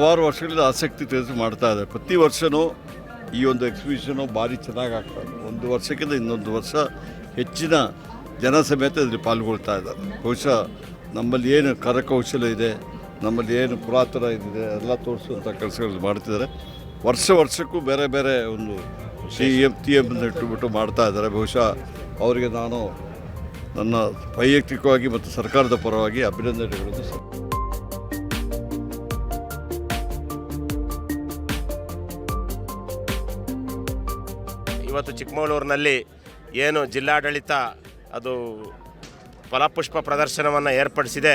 ಹಲವಾರು ವರ್ಷಗಳಿಂದ ಆಸಕ್ತಿ ತೋರಿಸಿ ಮಾಡ್ತಾ ಇದ್ದಾರೆ. ಪ್ರತಿ ವರ್ಷವೂ ಈ ಒಂದು ಎಕ್ಸಿಬಿಷನು ಭಾರಿ ಚೆನ್ನಾಗಿ ಆಗ್ತದೆ. ಒಂದು ವರ್ಷಕ್ಕಿಂತ ಇನ್ನೊಂದು ವರ್ಷ ಹೆಚ್ಚಿನ ಜನ ಸಮೇತ ಇದರಲ್ಲಿ ಪಾಲ್ಗೊಳ್ತಾ ಇದ್ದಾರೆ. ಬಹುಶಃ ನಮ್ಮಲ್ಲಿ ಏನು ಕರಕೌಶಲ ಇದೆ, ನಮ್ಮಲ್ಲಿ ಏನು ಪುರಾತನ ಇದಿದೆ ಎಲ್ಲ ತೋರಿಸುವಂಥ ಕೆಲಸಗಳು ಮಾಡ್ತಿದ್ದಾರೆ. ವರ್ಷಕ್ಕೂ ಬೇರೆ ಬೇರೆ ಒಂದು ಥೀಮ್ ಇಟ್ಟುಬಿಟ್ಟು ಮಾಡ್ತಾ ಇದ್ದಾರೆ. ಬಹುಶಃ ಅವರಿಗೆ ನಾನು ನನ್ನ ವೈಯಕ್ತಿಕವಾಗಿ ಮತ್ತು ಸರ್ಕಾರದ ಪರವಾಗಿ ಅಭಿನಂದನೆಗಳನ್ನು ಇವತ್ತು ಚಿಕ್ಕಮಗಳೂರಿನಲ್ಲಿ ಏನು ಜಿಲ್ಲಾಡಳಿತ ಅದು ಫಲಪುಷ್ಪ ಪ್ರದರ್ಶನವನ್ನು ಏರ್ಪಡಿಸಿದೆ.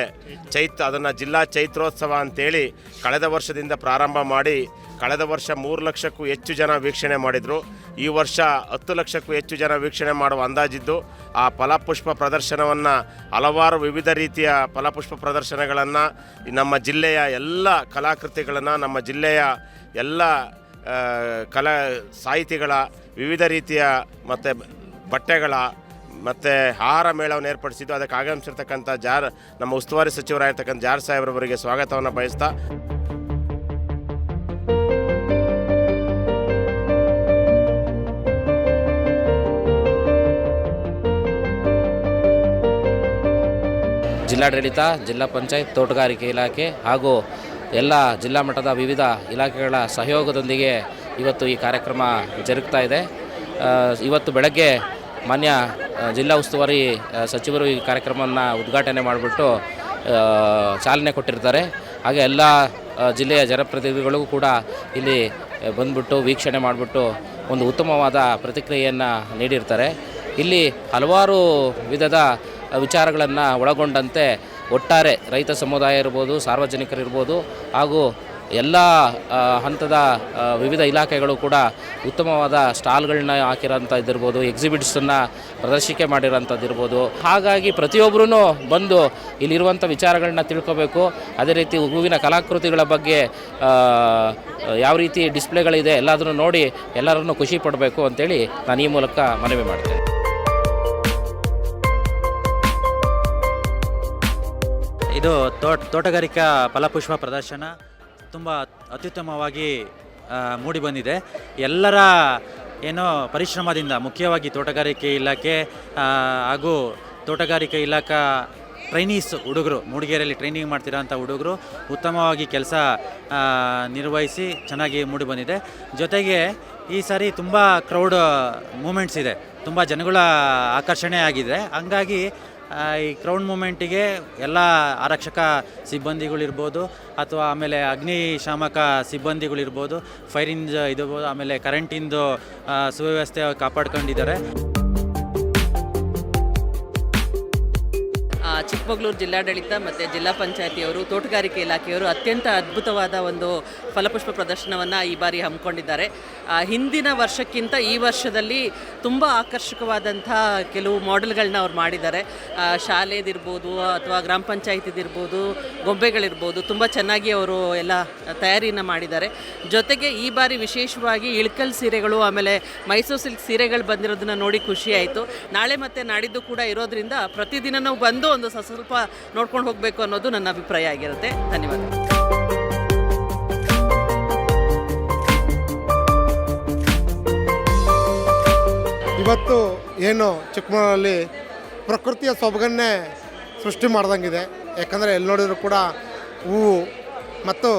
ಅದನ್ನು ಜಿಲ್ಲಾ ಚೈತ್ರೋತ್ಸವ ಅಂತೇಳಿ ಕಳೆದ ವರ್ಷದಿಂದ ಪ್ರಾರಂಭ ಮಾಡಿ ಕಳೆದ ವರ್ಷ 3 ಲಕ್ಷಕ್ಕೂ ಹೆಚ್ಚು ಜನ ವೀಕ್ಷಣೆ ಮಾಡಿದರು. ಈ ವರ್ಷ 10 ಲಕ್ಷಕ್ಕೂ ಹೆಚ್ಚು ಜನ ವೀಕ್ಷಣೆ ಮಾಡುವ ಅಂದಾಜಿದ್ದು ಆ ಫಲಪುಷ್ಪ ಪ್ರದರ್ಶನವನ್ನು ಹಲವಾರು ವಿವಿಧ ರೀತಿಯ ಫಲಪುಷ್ಪ ಪ್ರದರ್ಶನಗಳನ್ನು ನಮ್ಮ ಜಿಲ್ಲೆಯ ಎಲ್ಲ ಕಲಾಕೃತಿಗಳನ್ನು ನಮ್ಮ ಜಿಲ್ಲೆಯ ಎಲ್ಲ ಸಾಹಿತಿಗಳ ವಿವಿಧ ರೀತಿಯ ಮತ್ತು ಬಟ್ಟೆಗಳ ಮತ್ತು ಆಹಾರ ಮೇಳವನ್ನು ಏರ್ಪಡಿಸಿದ್ದು. ಅದಕ್ಕೆ ಆಗಮಿಸಿರ್ತಕ್ಕಂಥ ನಮ್ಮ ಉಸ್ತುವಾರಿ ಸಚಿವರಾಗಿರ್ತಕ್ಕಂಥ ಜಾರ್ ಸಾಹೇಬ್ರವರಿಗೆ ಸ್ವಾಗತವನ್ನು ಬಯಸ್ತಾ, ಜಿಲ್ಲಾಡಳಿತ, ಜಿಲ್ಲಾ ಪಂಚಾಯತ್, ತೋಟಗಾರಿಕೆ ಇಲಾಖೆ ಹಾಗೂ ಎಲ್ಲ ಜಿಲ್ಲಾ ಮಟ್ಟದ ವಿವಿಧ ಇಲಾಖೆಗಳ ಸಹಯೋಗದೊಂದಿಗೆ ಇವತ್ತು ಈ ಕಾರ್ಯಕ್ರಮ ಜರುಗ್ತಾ ಇದೆ. ಇವತ್ತು ಬೆಳಗ್ಗೆ ಮಾನ್ಯ ಜಿಲ್ಲಾ ಉಸ್ತುವಾರಿ ಸಚಿವರು ಈ ಕಾರ್ಯಕ್ರಮವನ್ನು ಉದ್ಘಾಟನೆ ಮಾಡಿಬಿಟ್ಟು ಚಾಲನೆ ಕೊಟ್ಟಿರ್ತಾರೆ. ಹಾಗೆ ಎಲ್ಲ ಜಿಲ್ಲೆಯ ಜನಪ್ರತಿನಿಧಿಗಳಿಗೂ ಕೂಡ ಇಲ್ಲಿ ಬಂದುಬಿಟ್ಟು ವೀಕ್ಷಣೆ ಮಾಡಿಬಿಟ್ಟು ಒಂದು ಉತ್ತಮವಾದ ಪ್ರತಿಕ್ರಿಯೆಯನ್ನು ನೀಡಿರ್ತಾರೆ. ಇಲ್ಲಿ ಹಲವಾರು ವಿಧದ ವಿಚಾರಗಳನ್ನು ಒಳಗೊಂಡಂತೆ ಒಟ್ಟಾರೆ ರೈತ ಸಮುದಾಯ ಇರ್ಬೋದು, ಸಾರ್ವಜನಿಕರಿರ್ಬೋದು ಹಾಗೂ ಎಲ್ಲ ಹಂತದ ವಿವಿಧ ಇಲಾಖೆಗಳು ಕೂಡ ಉತ್ತಮವಾದ ಸ್ಟಾಲ್ಗಳನ್ನ ಹಾಕಿರೋಂಥದ್ದಿರ್ಬೋದು, ಎಕ್ಸಿಬಿಟ್ಸನ್ನು ಪ್ರದರ್ಶಿಕೆ ಮಾಡಿರೋಂಥದ್ದಿರ್ಬೋದು. ಹಾಗಾಗಿ ಪ್ರತಿಯೊಬ್ಬರೂ ಬಂದು ಇಲ್ಲಿರುವಂಥ ವಿಚಾರಗಳನ್ನ ತಿಳ್ಕೋಬೇಕು. ಅದೇ ರೀತಿ ಹೂವಿನ ಕಲಾಕೃತಿಗಳ ಬಗ್ಗೆ ಯಾವ ರೀತಿ ಡಿಸ್ಪ್ಲೇಗಳಿದೆ ಎಲ್ಲದನ್ನು ನೋಡಿ ಎಲ್ಲರನ್ನೂ ಖುಷಿ ಪಡಬೇಕು ಅಂತೇಳಿ ನಾನು ಈ ಮೂಲಕ ಮನವಿ ಮಾಡ್ತೇನೆ. ಇದು ತೋಟಗಾರಿಕಾ ಫಲಪುಷ್ಪ ಪ್ರದರ್ಶನ ತುಂಬ ಅತ್ಯುತ್ತಮವಾಗಿ ಮೂಡಿಬಂದಿದೆ. ಎಲ್ಲರ ಏನೋ ಪರಿಶ್ರಮದಿಂದ, ಮುಖ್ಯವಾಗಿ ತೋಟಗಾರಿಕೆ ಇಲಾಖೆ ಹಾಗೂ ತೋಟಗಾರಿಕೆ ಇಲಾಖಾ ಟ್ರೈನೀಸ್ ಹುಡುಗರು, ಮೂಡಿಗೆರೆಯಲ್ಲಿ ಟ್ರೈನಿಂಗ್ ಮಾಡ್ತಿರೋಂಥ ಹುಡುಗರು ಉತ್ತಮವಾಗಿ ಕೆಲಸ ನಿರ್ವಹಿಸಿ ಚೆನ್ನಾಗಿ ಮೂಡಿಬಂದಿದೆ. ಜೊತೆಗೆ ಈ ಸಾರಿ ತುಂಬ ಕ್ರೌಡ್ ಮೂಮೆಂಟ್ಸ್ ಇದೆ, ತುಂಬ ಜನಗಳ ಆಕರ್ಷಣೆ ಆಗಿದೆ. ಹಂಗಾಗಿ ಈ ಕ್ರೌಡ್ ಮೂಮೆಂಟಿಗೆ ಎಲ್ಲ ಆರಕ್ಷಕ ಸಿಬ್ಬಂದಿಗಳಿರ್ಬೋದು ಅಥವಾ ಆಮೇಲೆ ಅಗ್ನಿಶಾಮಕ ಸಿಬ್ಬಂದಿಗಳಿರ್ಬೋದು, ಫೈರಿಂಗ್ ಇರ್ಬೋದು, ಆಮೇಲೆ ಕರೆಂಟಿಂದು ಸುವ್ಯವಸ್ಥೆ ಕಾಪಾಡ್ಕೊಂಡಿದ್ದಾರೆ. ಚಿಕ್ಕಮಗಳೂರು ಜಿಲ್ಲಾಡಳಿತ ಮತ್ತು ಜಿಲ್ಲಾ ಪಂಚಾಯತಿಯವರು, ತೋಟಗಾರಿಕೆ ಇಲಾಖೆಯವರು ಅತ್ಯಂತ ಅದ್ಭುತವಾದ ಒಂದು ಫಲಪುಷ್ಪ ಪ್ರದರ್ಶನವನ್ನು ಈ ಬಾರಿ ಹಮ್ಮಿಕೊಂಡಿದ್ದಾರೆ. ಹಿಂದಿನ ವರ್ಷಕ್ಕಿಂತ ಈ ವರ್ಷದಲ್ಲಿ ತುಂಬ ಆಕರ್ಷಕವಾದಂಥ ಕೆಲವು ಮಾಡೆಲ್ಗಳನ್ನ ಅವ್ರು ಮಾಡಿದ್ದಾರೆ. ಶಾಲೆದಿರ್ಬೋದು ಅಥವಾ ಗ್ರಾಮ ಪಂಚಾಯತಿದಿರ್ಬೋದು, ಗೊಂಬೆಗಳಿರ್ಬೋದು, ತುಂಬ ಚೆನ್ನಾಗಿ ಅವರು ಎಲ್ಲ ತಯಾರಿಯನ್ನು ಮಾಡಿದ್ದಾರೆ. ಜೊತೆಗೆ ಈ ಬಾರಿ ವಿಶೇಷವಾಗಿ ಇಳ್ಕಲ್ ಸೀರೆಗಳು, ಆಮೇಲೆ ಮೈಸೂರು ಸಿಲ್ಕ್ ಸೀರೆಗಳು ಬಂದಿರೋದನ್ನು ನೋಡಿ ಖುಷಿಯಾಯಿತು. ನಾಳೆ ಮತ್ತು ನಾಡಿದ್ದು ಕೂಡ ಇರೋದ್ರಿಂದ ಪ್ರತಿದಿನ ನಾವು ಬಂದು ಒಂದು ಸ್ವಲ್ಪ ನೋಡ್ಕೊಂಡು ಹೋಗಬೇಕು ಅನ್ನೋದು ನನ್ನ ಅಭಿಪ್ರಾಯ ಆಗಿರುತ್ತೆ. ಧನ್ಯವಾದ. ಇವತ್ತು ಏನು ಚಿಕ್ಕಮಗಳೂರಲ್ಲಿ ಪ್ರಕೃತಿಯ ಸೊಬಗನ್ನೇ ಸೃಷ್ಟಿ ಮಾಡ್ದಂಗಿದೆ. ಯಾಕಂದರೆ ಎಲ್ಲಿ ನೋಡಿದರೂ ಕೂಡ ಹೂವು ಮತ್ತು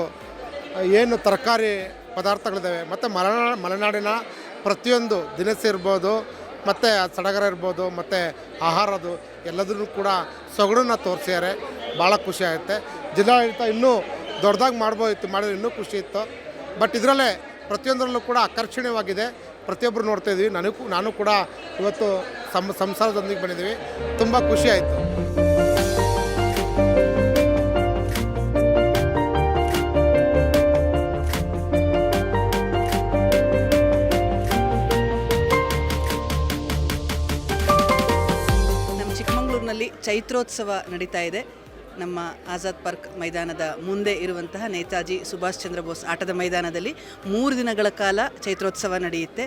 ಏನು ತರಕಾರಿ ಪದಾರ್ಥಗಳಿದ್ದಾವೆ ಮತ್ತು ಮಲೆನಾಡಿನ ಪ್ರತಿಯೊಂದು ದಿನಸಿ ಇರ್ಬೋದು ಮತ್ತು ಸಡಗರ ಇರ್ಬೋದು ಮತ್ತು ಆಹಾರದು ಎಲ್ಲದನ್ನು ಕೂಡ ಸೊಗಡನ್ನು ತೋರಿಸಿದ್ದಾರೆ. ಭಾಳ ಖುಷಿ ಆಗುತ್ತೆ. ಜಿಲ್ಲಾಡಳಿತ ಇನ್ನೂ ದೊಡ್ಡದಾಗಿ ಮಾಡ್ಬೋದಿತ್ತು, ಮಾಡಿದ್ರೆ ಇನ್ನೂ ಖುಷಿ ಇತ್ತು. ಬಟ್ ಇದರಲ್ಲೇ ಪ್ರತಿಯೊಂದರಲ್ಲೂ ಕೂಡ ಆಕರ್ಷಣೀಯವಾಗಿದೆ. ಪ್ರತಿಯೊಬ್ಬರು ನೋಡ್ತಾಯಿದ್ವಿ. ನಾನು ಕೂಡ ಇವತ್ತು ಸಂಸಾರದೊಂದಿಗೆ ಬಂದಿದ್ದೀವಿ. ತುಂಬ ಖುಷಿ ಆಯಿತು. ಚೈತ್ರೋತ್ಸವ ನಡೀತಾ ಇದೆ. ನಮ್ಮ ಆಜಾದ್ ಪಾರ್ಕ್ ಮೈದಾನದ ಮುಂದೆ ಇರುವಂತಹ ನೇತಾಜಿ ಸುಭಾಷ್ ಚಂದ್ರ ಬೋಸ್ ಆಟದ ಮೈದಾನದಲ್ಲಿ 3 ದಿನಗಳ ಕಾಲ ಚೈತ್ರೋತ್ಸವ ನಡೆಯುತ್ತೆ.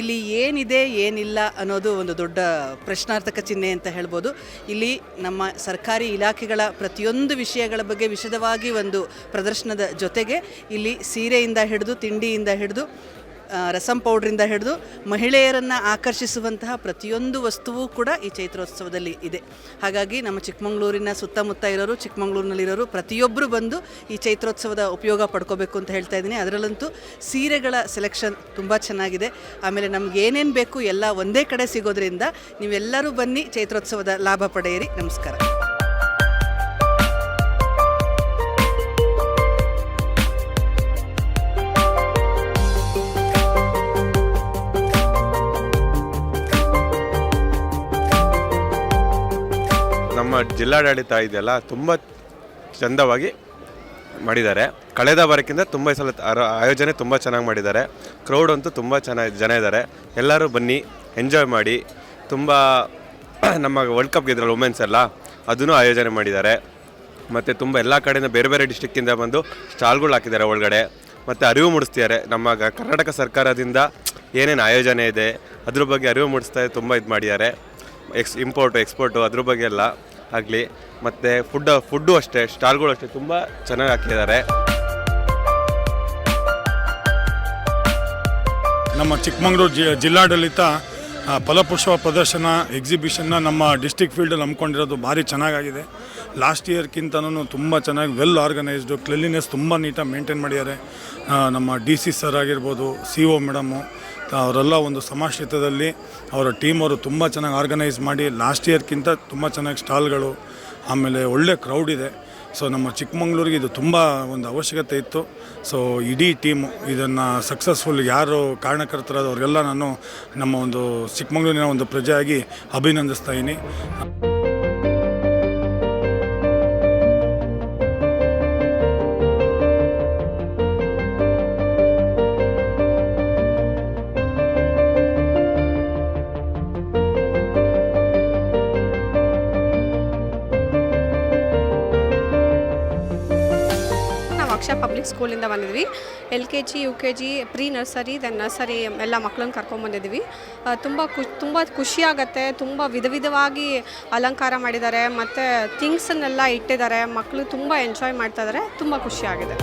ಇಲ್ಲಿ ಏನಿದೆ ಏನಿಲ್ಲ ಅನ್ನೋದು ಒಂದು ದೊಡ್ಡ ಪ್ರಶ್ನಾರ್ಥಕ ಚಿಹ್ನೆ ಅಂತ ಹೇಳ್ಬೋದು. ಇಲ್ಲಿ ನಮ್ಮ ಸರ್ಕಾರಿ ಇಲಾಖೆಗಳ ಪ್ರತಿಯೊಂದು ವಿಷಯಗಳ ಬಗ್ಗೆ ವಿಶದವಾಗಿ ಒಂದು ಪ್ರದರ್ಶನದ ಜೊತೆಗೆ ಇಲ್ಲಿ ಸೀರೆಯಿಂದ ಹಿಡಿದು ತಿಂಡಿಯಿಂದ ಹಿಡಿದು ರಸಂ ಪೌಡ್ರಿಂದ ಹಿಡಿದು ಮಹಿಳೆಯರನ್ನು ಆಕರ್ಷಿಸುವಂತಹ ಪ್ರತಿಯೊಂದು ವಸ್ತುವೂ ಕೂಡ ಈ ಚೈತ್ರೋತ್ಸವದಲ್ಲಿ ಇದೆ. ಹಾಗಾಗಿ ನಮ್ಮ ಚಿಕ್ಕಮಗಳೂರಿನ ಸುತ್ತಮುತ್ತ ಇರೋರು, ಚಿಕ್ಕಮಗಳೂರಿನಲ್ಲಿರೋರು ಪ್ರತಿಯೊಬ್ಬರು ಬಂದು ಈ ಚೈತ್ರೋತ್ಸವದ ಉಪಯೋಗ ಪಡ್ಕೋಬೇಕು ಅಂತ ಹೇಳ್ತಾ ಇದ್ದೀನಿ. ಅದರಲ್ಲಂತೂ ಸೀರೆಗಳ ಸೆಲೆಕ್ಷನ್ ತುಂಬ ಚೆನ್ನಾಗಿದೆ. ಆಮೇಲೆ ನಮ್ಗೆ ಏನೇನು ಬೇಕು ಎಲ್ಲ ಒಂದೇ ಕಡೆ ಸಿಗೋದ್ರಿಂದ ನೀವೆಲ್ಲರೂ ಬನ್ನಿ, ಚೈತ್ರೋತ್ಸವದ ಲಾಭ ಪಡೆಯಿರಿ. ನಮಸ್ಕಾರ. ನಮ್ಮ ಜಿಲ್ಲಾಡಳಿತ ಇದೆಯಲ್ಲ ತುಂಬ ಚಂದವಾಗಿ ಮಾಡಿದ್ದಾರೆ. ಕಳೆದ ವಾರಕ್ಕಿಂತ ತುಂಬ ಸಲ ಆಯೋಜನೆ ತುಂಬ ಚೆನ್ನಾಗಿ ಮಾಡಿದ್ದಾರೆ. ಕ್ರೌಡ್ ಅಂತೂ ತುಂಬ ಚೆನ್ನಾಗಿ ಜನ ಇದ್ದಾರೆ. ಎಲ್ಲರೂ ಬನ್ನಿ, ಎಂಜಾಯ್ ಮಾಡಿ. ತುಂಬ ನಮ್ಮ ವರ್ಲ್ಡ್ ಕಪ್ ಗೆದ್ರಲ್ಲ ವುಮೆನ್ಸ್ ಎಲ್ಲ, ಅದನ್ನು ಆಯೋಜನೆ ಮಾಡಿದ್ದಾರೆ. ಮತ್ತು ತುಂಬ ಎಲ್ಲ ಕಡೆಯಿಂದ ಬೇರೆ ಬೇರೆ ಡಿಸ್ಟಿಕ್ಕಿಂದ ಬಂದು ಸ್ಟಾಲ್ಗಳು ಹಾಕಿದ್ದಾರೆ ಒಳಗಡೆ. ಮತ್ತು ಅರಿವು ಮೂಡಿಸ್ತಿದ್ದಾರೆ. ನಮ್ಮ ಕರ್ನಾಟಕ ಸರ್ಕಾರದಿಂದ ಏನೇನು ಆಯೋಜನೆ ಇದೆ ಅದ್ರ ಬಗ್ಗೆ ಅರಿವು ಮೂಡಿಸ್ತಾ ತುಂಬ ಇದು ಮಾಡಿದ್ದಾರೆ. ಇಂಪೋರ್ಟು ಎಕ್ಸ್ಪೋರ್ಟು ಅದ್ರ ಬಗ್ಗೆ ಎಲ್ಲ ಆಗಲಿ. ಮತ್ತು ಫುಡ್ಡು ಅಷ್ಟೇ, ಸ್ಟಾಲ್ಗಳು ಅಷ್ಟೇ ತುಂಬ ಚೆನ್ನಾಗಿ ಹಾಕಿದ್ದಾರೆ. ನಮ್ಮ ಚಿಕ್ಕಮಗಳೂರು ಜಿಲ್ಲಾಡಳಿತ ಫಲಪುಷ್ಪ ಪ್ರದರ್ಶನ ಎಕ್ಸಿಬಿಷನ್ನ ನಮ್ಮ ಡಿಸ್ಟಿಕ್ ಫೀಲ್ಡಲ್ಲಿ ಹಮ್ಮಿಕೊಂಡಿರೋದು ಭಾರಿ ಚೆನ್ನಾಗಾಗಿದೆ. ಲಾಸ್ಟ್ ಇಯರ್ಗಿಂತನೂ ತುಂಬ ಚೆನ್ನಾಗಿ ವೆಲ್ ಆರ್ಗನೈಸ್ಡು, ಕ್ಲೀನ್ಲಿನೆಸ್ ತುಂಬ ನೀಟಾಗಿ ಮೇಂಟೈನ್ ಮಾಡಿದ್ದಾರೆ. ನಮ್ಮ DC ಸರ್ ಆಗಿರ್ಬೋದು, CO ಮೇಡಮು, ಅವರೆಲ್ಲ ಒಂದು ಸಮಾಶ್ರಿತದಲ್ಲಿ ಅವರ ಟೀಮ್ ಅವರು ತುಂಬ ಚೆನ್ನಾಗಿ ಆರ್ಗನೈಸ್ ಮಾಡಿ ಲಾಸ್ಟ್ ಇಯರ್ಗಿಂತ ತುಂಬ ಚೆನ್ನಾಗಿ ಸ್ಟಾಲ್ಗಳು, ಆಮೇಲೆ ಒಳ್ಳೆ ಕ್ರೌಡ್ ಇದೆ. ಸೊ ನಮ್ಮ ಚಿಕ್ಕಮಗಳೂರಿಗೆ ಇದು ತುಂಬ ಒಂದು ಅವಶ್ಯಕತೆ ಇತ್ತು. ಸೊ ಇಡೀ ಟೀಮು ಇದನ್ನು ಸಕ್ಸಸ್ಫುಲ್ ಯಾರು ಕಾರಣಕರ್ತರಾದ ಅವ್ರಿಗೆಲ್ಲ ನಾನು ನಮ್ಮ ಒಂದು ಚಿಕ್ಕಮಗಳೂರಿನ ಒಂದು ಪ್ರಜೆಯಾಗಿ ಅಭಿನಂದಿಸ್ತಾ ಇದ್ದೀನಿ. ಪಬ್ಲಿಕ್ ಸ್ಕೂಲಿಂದ ಬಂದಿದ್ವಿ. LKG UKG pre nursery then nursery ಎಲ್ಲ ಮಕ್ಕಳನ್ನ ಕರ್ಕೊಂಡ್ಬಂದಿದ್ವಿ. ತುಂಬ ಖುಷಿಯಾಗತ್ತೆ. ತುಂಬ ವಿಧವಾಗಿ ಅಲಂಕಾರ ಮಾಡಿದ್ದಾರೆ ಮತ್ತು ಥಿಂಗ್ಸನ್ನೆಲ್ಲ ಇಟ್ಟಿದ್ದಾರೆ. ಮಕ್ಕಳು ತುಂಬ ಎಂಜಾಯ್ ಮಾಡ್ತಾ ಇದ್ದಾರೆ. ತುಂಬ ಖುಷಿಯಾಗಿದೆ.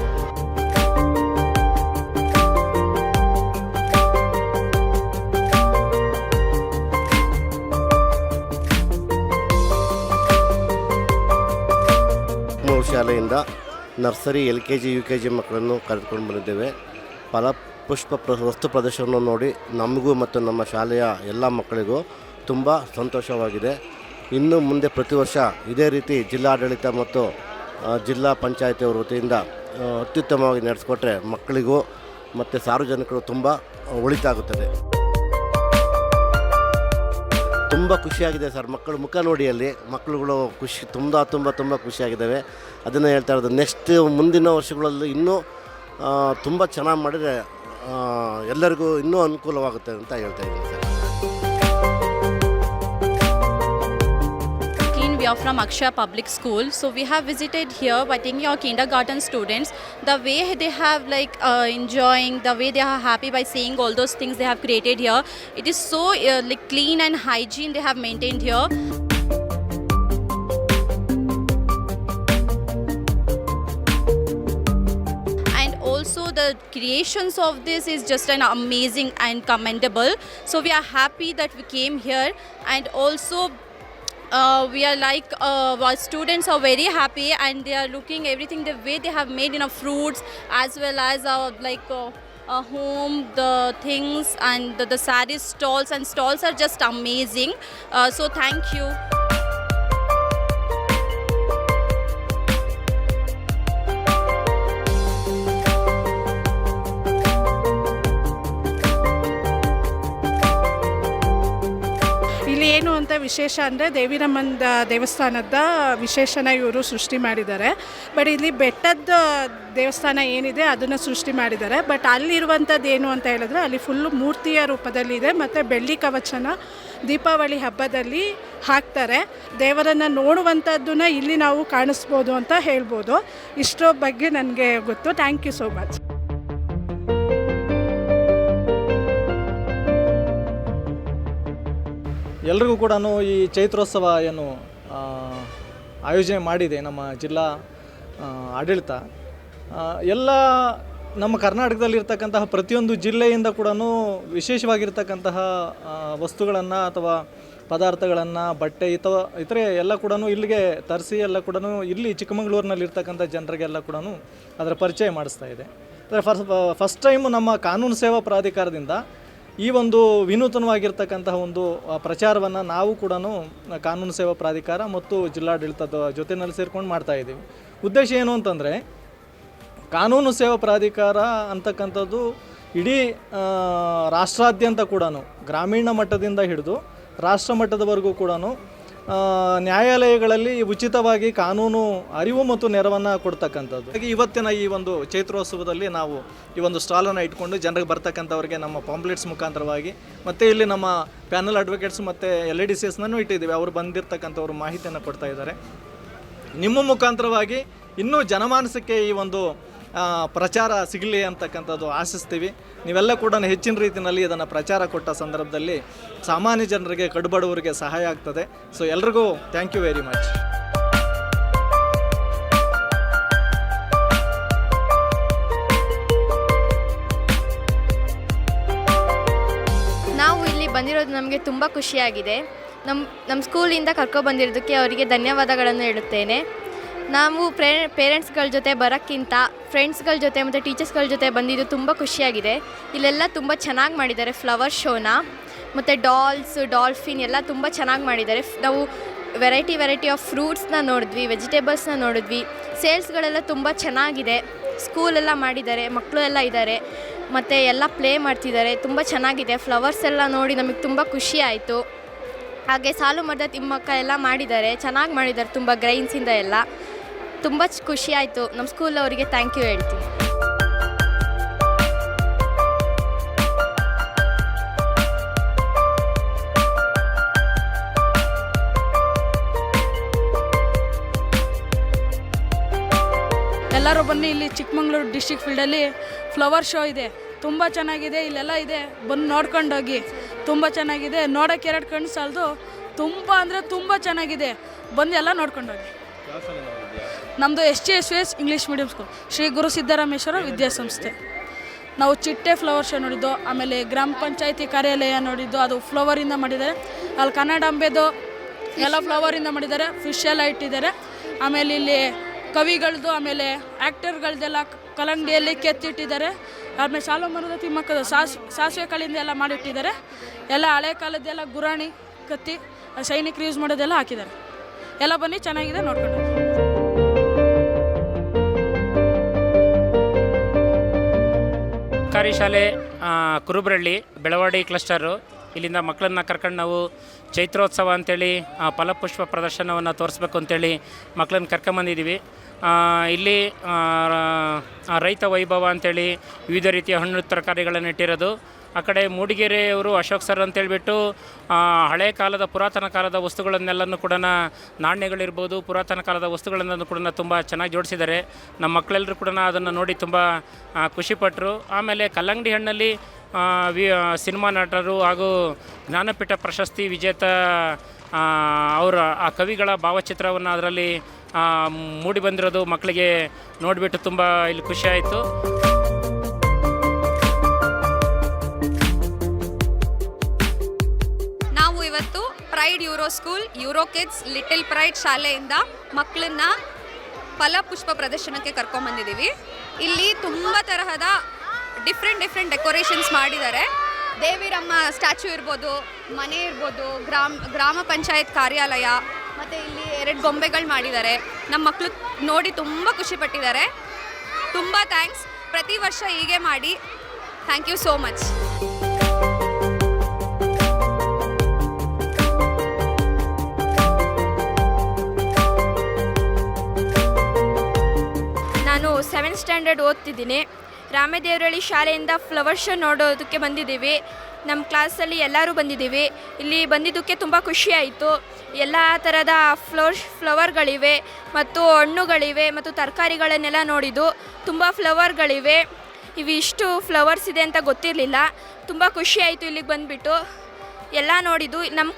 ಶಾಲೆಯಿಂದ ನರ್ಸರಿ LKG UKG ಮಕ್ಕಳನ್ನು ಕರೆದುಕೊಂಡು ಬಂದಿದ್ದೇವೆ. ಫಲಪುಷ್ಪ ವಸ್ತು ಪ್ರದರ್ಶನವನ್ನು ನೋಡಿ ನಮಗೂ ಮತ್ತು ನಮ್ಮ ಶಾಲೆಯ ಎಲ್ಲ ಮಕ್ಕಳಿಗೂ ತುಂಬ ಸಂತೋಷವಾಗಿದೆ. ಇನ್ನು ಮುಂದೆ ಪ್ರತಿ ವರ್ಷ ಇದೇ ರೀತಿ ಜಿಲ್ಲಾಡಳಿತ ಮತ್ತು ಜಿಲ್ಲಾ ಪಂಚಾಯತಿಯವರ ವತಿಯಿಂದ ಅತ್ಯುತ್ತಮವಾಗಿ ನಡೆಸಿಕೊಟ್ರೆ ಮಕ್ಕಳಿಗೂ ಮತ್ತು ಸಾರ್ವಜನಿಕರು ತುಂಬ ಒಳಿತಾಗುತ್ತದೆ. ತುಂಬ ಖುಷಿಯಾಗಿದೆ ಸರ್. ಮಕ್ಕಳು ಮುಖ ನೋಡಿ, ಅಲ್ಲಿ ಮಕ್ಕಳುಗಳು ತುಂಬ ಖುಷಿಯಾಗಿದ್ದಾವೆ. ಅದನ್ನು ಹೇಳ್ತಾ ಇರೋದು. ನೆಕ್ಸ್ಟ್ ಮುಂದಿನ ವರ್ಷಗಳಲ್ಲಿ ಇನ್ನೂ ತುಂಬ ಚೆನ್ನಾಗಿ ಮಾಡಿದರೆ ಎಲ್ಲರಿಗೂ ಇನ್ನೂ ಅನುಕೂಲವಾಗುತ್ತೆ ಅಂತ ಹೇಳ್ತಾ ಇದ್ದೀನಿ sir. We are from Akshaya Public School, so we have visited here by taking our kindergarten students. The way they have enjoying, the way they are happy by seeing all those things they have created here. It is so clean and hygiene they have maintained here. And also the creations of this is just an amazing and commendable. So we are happy that we came here, and also we are our students are very happy and they are looking everything the way they have made fruits as well as home, the things and the sarees stalls are just amazing. So thank you. ಇಲ್ಲಿ ಏನು ಇರುವಂಥ ವಿಶೇಷ ಅಂದರೆ ದೇವಿರಮ್ಮನ ದೇವಸ್ಥಾನದ ವಿಶೇಷನ ಇವರು ಸೃಷ್ಟಿ ಮಾಡಿದ್ದಾರೆ. But ಇಲ್ಲಿ ಬೆಟ್ಟದ ದೇವಸ್ಥಾನ ಏನಿದೆ ಅದನ್ನು ಸೃಷ್ಟಿ ಮಾಡಿದ್ದಾರೆ. ಬಟ್ ಅಲ್ಲಿರುವಂಥದ್ದು ಏನು ಅಂತ ಹೇಳಿದ್ರೆ ಅಲ್ಲಿ ಫುಲ್ಲು ಮೂರ್ತಿಯ ರೂಪದಲ್ಲಿದೆ ಮತ್ತು ಬೆಳ್ಳಿ ಕವಚನ ದೀಪಾವಳಿ ಹಬ್ಬದಲ್ಲಿ ಹಾಕ್ತಾರೆ. ದೇವರನ್ನು ನೋಡುವಂಥದ್ದನ್ನ ಇಲ್ಲಿ ನಾವು ಕಾಣಿಸ್ಬೋದು ಅಂತ ಹೇಳ್ಬೋದು. ಇಷ್ಟರ ಬಗ್ಗೆ ನನಗೆ ಗೊತ್ತು. Thank you so much. ಎಲ್ರಿಗೂ ಕೂಡ ಈ ಚೈತ್ರೋತ್ಸವ ಏನು ಆಯೋಜನೆ ಮಾಡಿದೆ ನಮ್ಮ ಜಿಲ್ಲಾ ಆಡಳಿತ, ಎಲ್ಲ ನಮ್ಮ ಕರ್ನಾಟಕದಲ್ಲಿರ್ತಕ್ಕಂತಹ ಪ್ರತಿಯೊಂದು ಜಿಲ್ಲೆಯಿಂದ ಕೂಡ ವಿಶೇಷವಾಗಿರ್ತಕ್ಕಂತಹ ವಸ್ತುಗಳನ್ನು ಅಥವಾ ಪದಾರ್ಥಗಳನ್ನು, ಬಟ್ಟೆ ಇತರೆ ಎಲ್ಲ ಕೂಡ ಇಲ್ಲಿಗೆ ತರಿಸಿ ಎಲ್ಲ ಕೂಡ ಇಲ್ಲಿ ಚಿಕ್ಕಮಗಳೂರಿನಲ್ಲಿರ್ತಕ್ಕಂಥ ಜನರಿಗೆಲ್ಲ ಕೂಡ ಅದರ ಪರಿಚಯ ಮಾಡಿಸ್ತಾ ಇದೆ. ಅಂದರೆ ಫಸ್ಟ್ ಟೈಮು ನಮ್ಮ ಕಾನೂನು ಸೇವಾ ಪ್ರಾಧಿಕಾರದಿಂದ ಈ ಒಂದು ವಿನೂತನವಾಗಿರ್ತಕ್ಕಂತಹ ಒಂದು ಪ್ರಚಾರವನ್ನು ನಾವು ಕೂಡ ಕಾನೂನು ಸೇವಾ ಪ್ರಾಧಿಕಾರ ಮತ್ತು ಜಿಲ್ಲಾಡಳಿತದ ಜೊತೆಯಲ್ಲಿ ಸೇರ್ಕೊಂಡು ಮಾಡ್ತಾಯಿದ್ದೀವಿ. ಉದ್ದೇಶ ಏನು ಅಂತಂದರೆ, ಕಾನೂನು ಸೇವಾ ಪ್ರಾಧಿಕಾರ ಅಂತಕ್ಕಂಥದ್ದು ಇಡೀ ರಾಷ್ಟ್ರಾದ್ಯಂತ ಕೂಡ ಗ್ರಾಮೀಣ ಮಟ್ಟದಿಂದ ಹಿಡಿದು ರಾಷ್ಟ್ರ ಮಟ್ಟದವರೆಗೂ ಕೂಡ ನ್ಯಾಯಾಲಯಗಳಲ್ಲಿ ಉಚಿತವಾಗಿ ಕಾನೂನು ಅರಿವು ಮತ್ತು ನೆರವನ್ನು ಕೊಡ್ತಕ್ಕಂಥದ್ದು. ಹಾಗೆ ಇವತ್ತಿನ ಈ ಒಂದು ಚೈತ್ರೋತ್ಸವದಲ್ಲಿ ನಾವು ಈ ಒಂದು ಸ್ಟಾಲನ್ನು ಇಟ್ಕೊಂಡು ಜನರಿಗೆ ಬರ್ತಕ್ಕಂಥವ್ರಿಗೆ ನಮ್ಮ ಪಾಂಪ್ಲೆಟ್ಸ್ ಮುಖಾಂತರವಾಗಿ ಮತ್ತು ಇಲ್ಲಿ ನಮ್ಮ ಪ್ಯಾನಲ್ ಅಡ್ವೊಕೇಟ್ಸ್ ಮತ್ತು LADCSನೂ ಇಟ್ಟಿದ್ದೀವಿ. ಅವರು ಬಂದಿರತಕ್ಕಂಥವ್ರು ಮಾಹಿತಿಯನ್ನು ಕೊಡ್ತಾ ಇದ್ದಾರೆ. ನಿಮ್ಮ ಮುಖಾಂತರವಾಗಿ ಇನ್ನೂ ಜನಮಾನಸಕ್ಕೆ ಈ ಒಂದು ಪ್ರಚಾರ ಸಿಗಲಿ ಅಂತಕ್ಕಂಥದ್ದು ಆಶಿಸ್ತೀವಿ. ನೀವೆಲ್ಲ ಕೂಡ ಹೆಚ್ಚಿನ ರೀತಿಯಲ್ಲಿ ಇದನ್ನು ಪ್ರಚಾರ ಕೊಟ್ಟ ಸಂದರ್ಭದಲ್ಲಿ ಸಾಮಾನ್ಯ ಜನರಿಗೆ, ಕಡುಬಡವರಿಗೆ ಸಹಾಯ ಆಗ್ತದೆ. ಸೊ ಎಲ್ರಿಗೂ ಥ್ಯಾಂಕ್ ಯು ವೆರಿ ಮಚ್. ನಾವು ಇಲ್ಲಿ ಬಂದಿರೋದು ನಮಗೆ ತುಂಬ ಖುಷಿಯಾಗಿದೆ. ನಮ್ಮ ಸ್ಕೂಲಿಂದ ಕರ್ಕೊಬಂದಿರೋದಕ್ಕೆ ಅವರಿಗೆ ಧನ್ಯವಾದಗಳನ್ನು ಹೇಳುತ್ತೇನೆ. ನಾವು ಪೇರೆಂಟ್ಸ್ಗಳ ಜೊತೆ ಬರೋಕ್ಕಿಂತ ಫ್ರೆಂಡ್ಸ್ಗಳ ಜೊತೆ ಮತ್ತು ಟೀಚರ್ಸ್ಗಳ ಜೊತೆ ಬಂದಿದ್ದು ತುಂಬ ಖುಷಿಯಾಗಿದೆ. ಇಲ್ಲೆಲ್ಲ ತುಂಬ ಚೆನ್ನಾಗಿ ಮಾಡಿದ್ದಾರೆ ಫ್ಲವರ್ ಶೋನ, ಮತ್ತು ಡಾಲ್ಫಿನ್ ಎಲ್ಲ ತುಂಬ ಚೆನ್ನಾಗಿ ಮಾಡಿದ್ದಾರೆ. ನಾವು ವೆರೈಟಿ ಆಫ್ ಫ್ರೂಟ್ಸ್ನ ನೋಡಿದ್ವಿ, ವೆಜಿಟೇಬಲ್ಸ್ನ ನೋಡಿದ್ವಿ. ಸೇಲ್ಸ್ಗಳೆಲ್ಲ ತುಂಬ ಚೆನ್ನಾಗಿದೆ. ಸ್ಕೂಲೆಲ್ಲ ಮಾಡಿದ್ದಾರೆ, ಮಕ್ಕಳು ಎಲ್ಲ ಇದ್ದಾರೆ, ಮತ್ತು ಎಲ್ಲ ಪ್ಲೇ ಮಾಡ್ತಿದ್ದಾರೆ. ತುಂಬ ಚೆನ್ನಾಗಿದೆ. ಫ್ಲವರ್ಸ್ ಎಲ್ಲ ನೋಡಿ ನಮಗೆ ತುಂಬ ಖುಷಿ ಆಯಿತು. ಹಾಗೆ ಸಾಲು ಮರದ ತಿಮ್ಮಕ್ಕ ಎಲ್ಲ ಮಾಡಿದ್ದಾರೆ, ಚೆನ್ನಾಗಿ ಮಾಡಿದ್ದಾರೆ. ತುಂಬ ಗ್ರೈನ್ಸಿಂದ ಎಲ್ಲ ತುಂಬ ಖುಷಿ ಆಯಿತು. ನಮ್ಮ ಸ್ಕೂಲ್ ಅವರಿಗೆ ಥ್ಯಾಂಕ್ ಯು ಹೇಳ್ತೀನಿ. ಎಲ್ಲರೂ ಬನ್ನಿ, ಇಲ್ಲಿ ಚಿಕ್ಕಮಗಳೂರು ಡಿಸ್ಟ್ರಿಕ್ಟ್ ಫೀಲ್ಡಲ್ಲಿ ಫ್ಲವರ್ ಶೋ ಇದೆ, ತುಂಬ ಚೆನ್ನಾಗಿದೆ. ಇಲ್ಲೆಲ್ಲ ಇದೆ, ಬಂದು ನೋಡ್ಕೊಂಡೋಗಿ. ತುಂಬ ಚೆನ್ನಾಗಿದೆ. ನೋಡೋಕ್ಕೆ 2 ಕಣ್ಣು ಸಾಲದು, ತುಂಬ ಅಂದರೆ ತುಂಬ ಚೆನ್ನಾಗಿದೆ. ಬಂದು ಎಲ್ಲ ನೋಡ್ಕೊಂಡೋಗಿ. ನಮ್ಮದು SGSVS English medium school, Shri Guru Siddarameshwara Vidyasamsthe. ನಾವು ಚಿಟ್ಟೆ ಫ್ಲವರ್ ಶೋ ನೋಡಿದ್ದು, ಆಮೇಲೆ ಗ್ರಾಮ ಪಂಚಾಯತಿ ಕಾರ್ಯಾಲಯ ನೋಡಿದ್ದು, ಅದು ಫ್ಲವರಿಂದ ಮಾಡಿದ್ದಾರೆ. ಅಲ್ಲಿ ಕನ್ನಡಾಂಬೆದು ಎಲ್ಲ ಫ್ಲವರಿಂದ ಮಾಡಿದ್ದಾರೆ. ಫಿಶ್ ಎಲ್ಲ ಇಟ್ಟಿದ್ದಾರೆ. ಆಮೇಲೆ ಇಲ್ಲಿ ಕವಿಗಳದ್ದು, ಆಮೇಲೆ ಆ್ಯಕ್ಟರ್ಗಳದ್ದೆಲ್ಲ ಕಲ್ಲಂಗಡಿಯಲ್ಲಿ ಕೆತ್ತಿಟ್ಟಿದ್ದಾರೆ. ಆಮೇಲೆ ಸಾಲು ಮರದ ತಿಮ್ಮಕ್ಕದ ಸಾಸಿವೆ ಕಾಳಿಂದ ಎಲ್ಲ ಮಾಡಿಟ್ಟಿದ್ದಾರೆ. ಎಲ್ಲ ಹಳೆ ಕಾಲದ್ದೆಲ್ಲ ಗುರಾಣಿ, ಕತ್ತಿ, ಸೈನಿಕರು ಯೂಸ್ ಮಾಡೋದೆಲ್ಲ ಹಾಕಿದ್ದಾರೆ. ಎಲ್ಲ ಬನ್ನಿ, ಚೆನ್ನಾಗಿದೆ, ನೋಡ್ಕೊಂಡು. ಸರ್ಕಾರಿ ಶಾಲೆ ಕುರುಬ್ರಳ್ಳಿ ಬೆಳವಾಡಿ ಕ್ಲಸ್ಟರು. ಇಲ್ಲಿಂದ ಮಕ್ಕಳನ್ನ ಕರ್ಕೊಂಡು ನಾವು ಚೈತ್ರೋತ್ಸವ ಅಂಥೇಳಿ ಫಲಪುಷ್ಪ ಪ್ರದರ್ಶನವನ್ನು ತೋರಿಸ್ಬೇಕು ಅಂತೇಳಿ ಮಕ್ಕಳನ್ನ ಕರ್ಕೊಂಬಂದಿದ್ದೀವಿ. ಇಲ್ಲಿ ರೈತ ವೈಭವ ಅಂಥೇಳಿ ವಿವಿಧ ರೀತಿಯ ಹಣ್ಣು ತರಕಾರಿಗಳನ್ನು ಇಟ್ಟಿರೋದು. ಆ ಕಡೆ ಮೂಡಿಗೆರೆಯವರು ಅಶೋಕ್ ಸರ್ ಅಂತೇಳ್ಬಿಟ್ಟು ಹಳೆ ಕಾಲದ ಪುರಾತನ ಕಾಲದ ವಸ್ತುಗಳನ್ನೆಲ್ಲನೂ ಕೂಡ, ನಾಣ್ಯಗಳಿರ್ಬೋದು, ಪುರಾತನ ಕಾಲದ ವಸ್ತುಗಳನ್ನು ಕೂಡ ತುಂಬ ಚೆನ್ನಾಗಿ ಜೋಡಿಸಿದ್ದಾರೆ. ನಮ್ಮ ಮಕ್ಕಳೆಲ್ಲರೂ ಕೂಡ ಅದನ್ನು ನೋಡಿ ತುಂಬ ಖುಷಿಪಟ್ಟರು. ಆಮೇಲೆ ಕಲ್ಲಂಗಡಿ ಹಣ್ಣಲ್ಲಿ ಸಿನಿಮಾ ನಟರು ಹಾಗೂ ಜ್ಞಾನಪೀಠ ಪ್ರಶಸ್ತಿ ವಿಜೇತ ಅವರ ಆ ಕವಿಗಳ ಭಾವಚಿತ್ರವನ್ನು ಅದರಲ್ಲಿ ಮೂಡಿ ಬಂದಿರೋದು ಮಕ್ಕಳಿಗೆ ನೋಡಿಬಿಟ್ಟು ತುಂಬ ಇಲ್ಲಿ ಖುಷಿಯಾಯಿತು. ನಾವು ಇವತ್ತು pride euro school, euro kids, little pride ಶಾಲೆಯಿಂದ ಮಕ್ಕಳನ್ನ ಫಲಪುಷ್ಪ ಪ್ರದರ್ಶನಕ್ಕೆ ಕರ್ಕೊಂಡ್ಬಂದಿದ್ದೀವಿ. ಇಲ್ಲಿ ತುಂಬ ತರಹದ ಡಿಫ್ರೆಂಟ್ ಡೆಕೋರೇಷನ್ಸ್ ಮಾಡಿದ್ದಾರೆ. ದೇವಿರಮ್ಮ ಸ್ಟ್ಯಾಚ್ಯೂ ಇರ್ಬೋದು, ಮನೆ ಇರ್ಬೋದು, ಗ್ರಾಮ ಪಂಚಾಯತ್ ಕಾರ್ಯಾಲಯ, ಮತ್ತು ಇಲ್ಲಿ 2 ಗೊಂಬೆಗಳು ಮಾಡಿದ್ದಾರೆ. ನಮ್ಮ ಮಕ್ಕಳು ನೋಡಿ ತುಂಬ ಖುಷಿಪಟ್ಟಿದ್ದಾರೆ. ತುಂಬ ಥ್ಯಾಂಕ್ಸ್. ಪ್ರತಿ ವರ್ಷ ಹೀಗೆ ಮಾಡಿ. Thank you so much. Second standard ಓದ್ತಿದ್ದೀನಿ. ರಾಮದೇವರಹಳ್ಳಿ ಶಾಲೆಯಿಂದ ಫ್ಲವರ್ ಶೋ ನೋಡೋದಕ್ಕೆ ಬಂದಿದ್ದೀವಿ. ನಮ್ಮ ಕ್ಲಾಸಲ್ಲಿ ಎಲ್ಲರೂ ಬಂದಿದ್ದೀವಿ. ಇಲ್ಲಿ ಬಂದಿದ್ದಕ್ಕೆ ತುಂಬ ಖುಷಿಯಾಯಿತು. ಎಲ್ಲ ಥರದ ಫ್ಲವರ್ಗಳಿವೆ ಮತ್ತು ಹಣ್ಣುಗಳಿವೆ ಮತ್ತು ತರಕಾರಿಗಳನ್ನೆಲ್ಲ ನೋಡಿದ್ದು. ತುಂಬ ಫ್ಲವರ್ಗಳಿವೆ. ಇವಿಷ್ಟು ಫ್ಲವರ್ಸ್ ಇದೆ ಅಂತ ಗೊತ್ತಿರಲಿಲ್ಲ. ತುಂಬ ಖುಷಿಯಾಯಿತು ಇಲ್ಲಿಗೆ ಬಂದುಬಿಟ್ಟು ಎಲ್ಲ ನೋಡಿದ್ದು. ನಮ್ಮ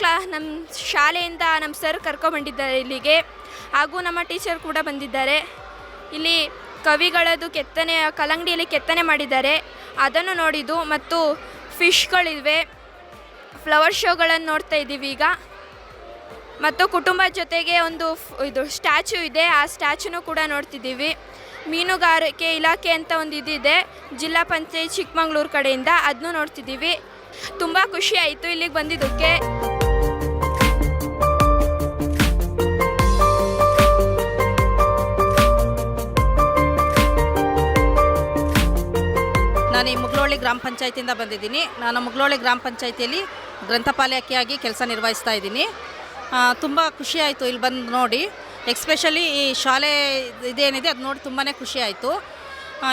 ಶಾಲೆಯಿಂದ ನಮ್ಮ ಸರ್ ಕರ್ಕೊಂಬಂದಿದ್ದಾರೆ ಇಲ್ಲಿಗೆ, ಹಾಗೂ ನಮ್ಮ ಟೀಚರ್ ಕೂಡ ಬಂದಿದ್ದಾರೆ. ಇಲ್ಲಿ ಕವಿಗಳದ್ದು ಕಲ್ಲಂಗಡಿಯಲ್ಲಿ ಕೆತ್ತನೆ ಮಾಡಿದ್ದಾರೆ, ಅದನ್ನು ನೋಡಿದ್ದು. ಮತ್ತು ಫಿಶ್ಗಳಿವೆ, ಫ್ಲವರ್ ಶೋಗಳನ್ನು ನೋಡ್ತಾ ಇದ್ದೀವಿ ಈಗ. ಮತ್ತು ಕುಟುಂಬದ ಜೊತೆಗೆ ಒಂದು ಇದು ಸ್ಟ್ಯಾಚು ಇದೆ, ಆ ಸ್ಟ್ಯಾಚುನೂ ಕೂಡ ನೋಡ್ತಿದ್ದೀವಿ. ಮೀನುಗಾರಿಕೆ ಇಲಾಖೆ ಅಂತ ಒಂದು ಇದಿದೆ ಜಿಲ್ಲಾ ಪಂಚಾಯತ್ ಚಿಕ್ಕಮಗಳೂರು ಕಡೆಯಿಂದ, ಅದನ್ನೂ ನೋಡ್ತಿದ್ದೀವಿ. ತುಂಬ ಖುಷಿ ಆಯಿತು ಇಲ್ಲಿಗೆ ಬಂದಿದ್ದಕ್ಕೆ. ನಾನು ಈ ಮುಗ್ಲೋಳಿ ಗ್ರಾಮ ಪಂಚಾಯತಿಯಿಂದ ಬಂದಿದ್ದೀನಿ. ನಾನು ಮುಗ್ಲೋಳಿ ಗ್ರಾಮ ಪಂಚಾಯತಿಯಲ್ಲಿ ಗ್ರಂಥಪಾಲಕಿಯಾಗಿ ಕೆಲಸ ನಿರ್ವಹಿಸ್ತಾ ಇದ್ದೀನಿ. ತುಂಬ ಖುಷಿಯಾಯಿತು ಇಲ್ಲಿ ಬಂದು ನೋಡಿ. ಎಕ್ಸ್ಪೆಷಲಿ ಈ ಶಾಲೆ ಇದೇನಿದೆ ಅದು ನೋಡಿ ತುಂಬಾ ಖುಷಿ ಆಯಿತು.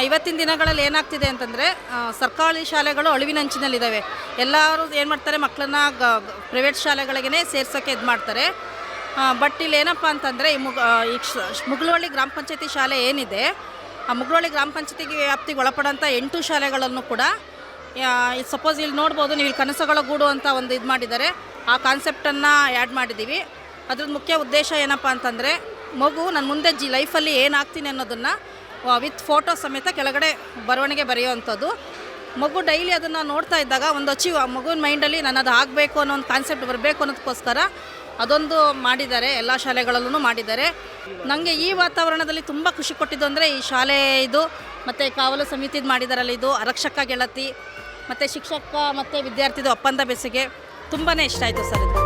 ಇವತ್ತಿನ ದಿನಗಳಲ್ಲಿ ಏನಾಗ್ತಿದೆ ಅಂತಂದರೆ ಸರ್ಕಾರಿ ಶಾಲೆಗಳು ಅಳಿವಿನಂಚಿನಲ್ಲಿದ್ದಾವೆ. ಎಲ್ಲರೂ ಏನು ಮಾಡ್ತಾರೆ, ಮಕ್ಕಳನ್ನ ಪ್ರೈವೇಟ್ ಶಾಲೆಗಳಿಗೇ ಸೇರ್ಸೋಕ್ಕೆ ಇದು ಮಾಡ್ತಾರೆ. ಬಟ್ ಇಲ್ಲಿ ಏನಪ್ಪ ಅಂತಂದರೆ ಈ ಮುಗ್ಲೋಳಿ ಗ್ರಾಮ ಪಂಚಾಯತಿ ಶಾಲೆ ಏನಿದೆ, ಆ ಮುಗ್ಲೋಳಿ ಗ್ರಾಮ ಪಂಚಾಯತಿಗೆ ವ್ಯಾಪ್ತಿಗೆ ಒಳಪಡೋಂಥ 8 ಶಾಲೆಗಳನ್ನು ಕೂಡ ಸಪೋಸ್ ಇಲ್ಲಿ ನೋಡ್ಬೋದು ನೀವು, ಇಲ್ಲಿ ಕನಸುಗಳ ಗೂಡು ಅಂತ ಒಂದು ಇದು ಮಾಡಿದ್ದಾರೆ. ಆ ಕಾನ್ಸೆಪ್ಟನ್ನು ಆ್ಯಡ್ ಮಾಡಿದ್ದೀವಿ. ಅದ್ರದ್ದು ಮುಖ್ಯ ಉದ್ದೇಶ ಏನಪ್ಪ ಅಂತಂದರೆ ಮಗು ನಾನು ಮುಂದೆ ಲೈಫಲ್ಲಿ ಏನಾಗ್ತೀನಿ ಅನ್ನೋದನ್ನು ವಿತ್ ಫೋಟೋ ಸಮೇತ ಕೆಳಗಡೆ ಬರವಣಿಗೆ ಬರೆಯುವಂಥದ್ದು. ಮಗು ಡೈಲಿ ಅದನ್ನು ನೋಡ್ತಾ ಇದ್ದಾಗ ಒಂದು ಅಚೀವ್ ಮಗುವಿನ ಮೈಂಡಲ್ಲಿ ನಾನು ಅದು ಆಗಬೇಕು ಅನ್ನೋ ಒಂದು ಕಾನ್ಸೆಪ್ಟ್ ಬರಬೇಕು ಅನ್ನೋದಕ್ಕೋಸ್ಕರ ಅದೊಂದು ಮಾಡಿದ್ದಾರೆ. ಎಲ್ಲ ಶಾಲೆಗಳಲ್ಲೂ ಮಾಡಿದ್ದಾರೆ. ನನಗೆ ಈ ವಾತಾವರಣದಲ್ಲಿ ತುಂಬ ಖುಷಿ ಕೊಟ್ಟಿದ್ದು ಅಂದರೆ ಈ ಶಾಲೆ ಇದು, ಮತ್ತು ಕಾವಲು ಸಮಿತಿದು ಮಾಡಿದಾರಲ್ಲ ಇದು, ಆರಕ್ಷಕ ಗೆಳತಿ ಮತ್ತು ಶಿಕ್ಷಕ ಮತ್ತು ವಿದ್ಯಾರ್ಥಿದು ಒಪ್ಪಂದ ಬೇಸಿಗೆ ತುಂಬಾ ಇಷ್ಟ ಆಯಿತು ಸರ್ ಇದು.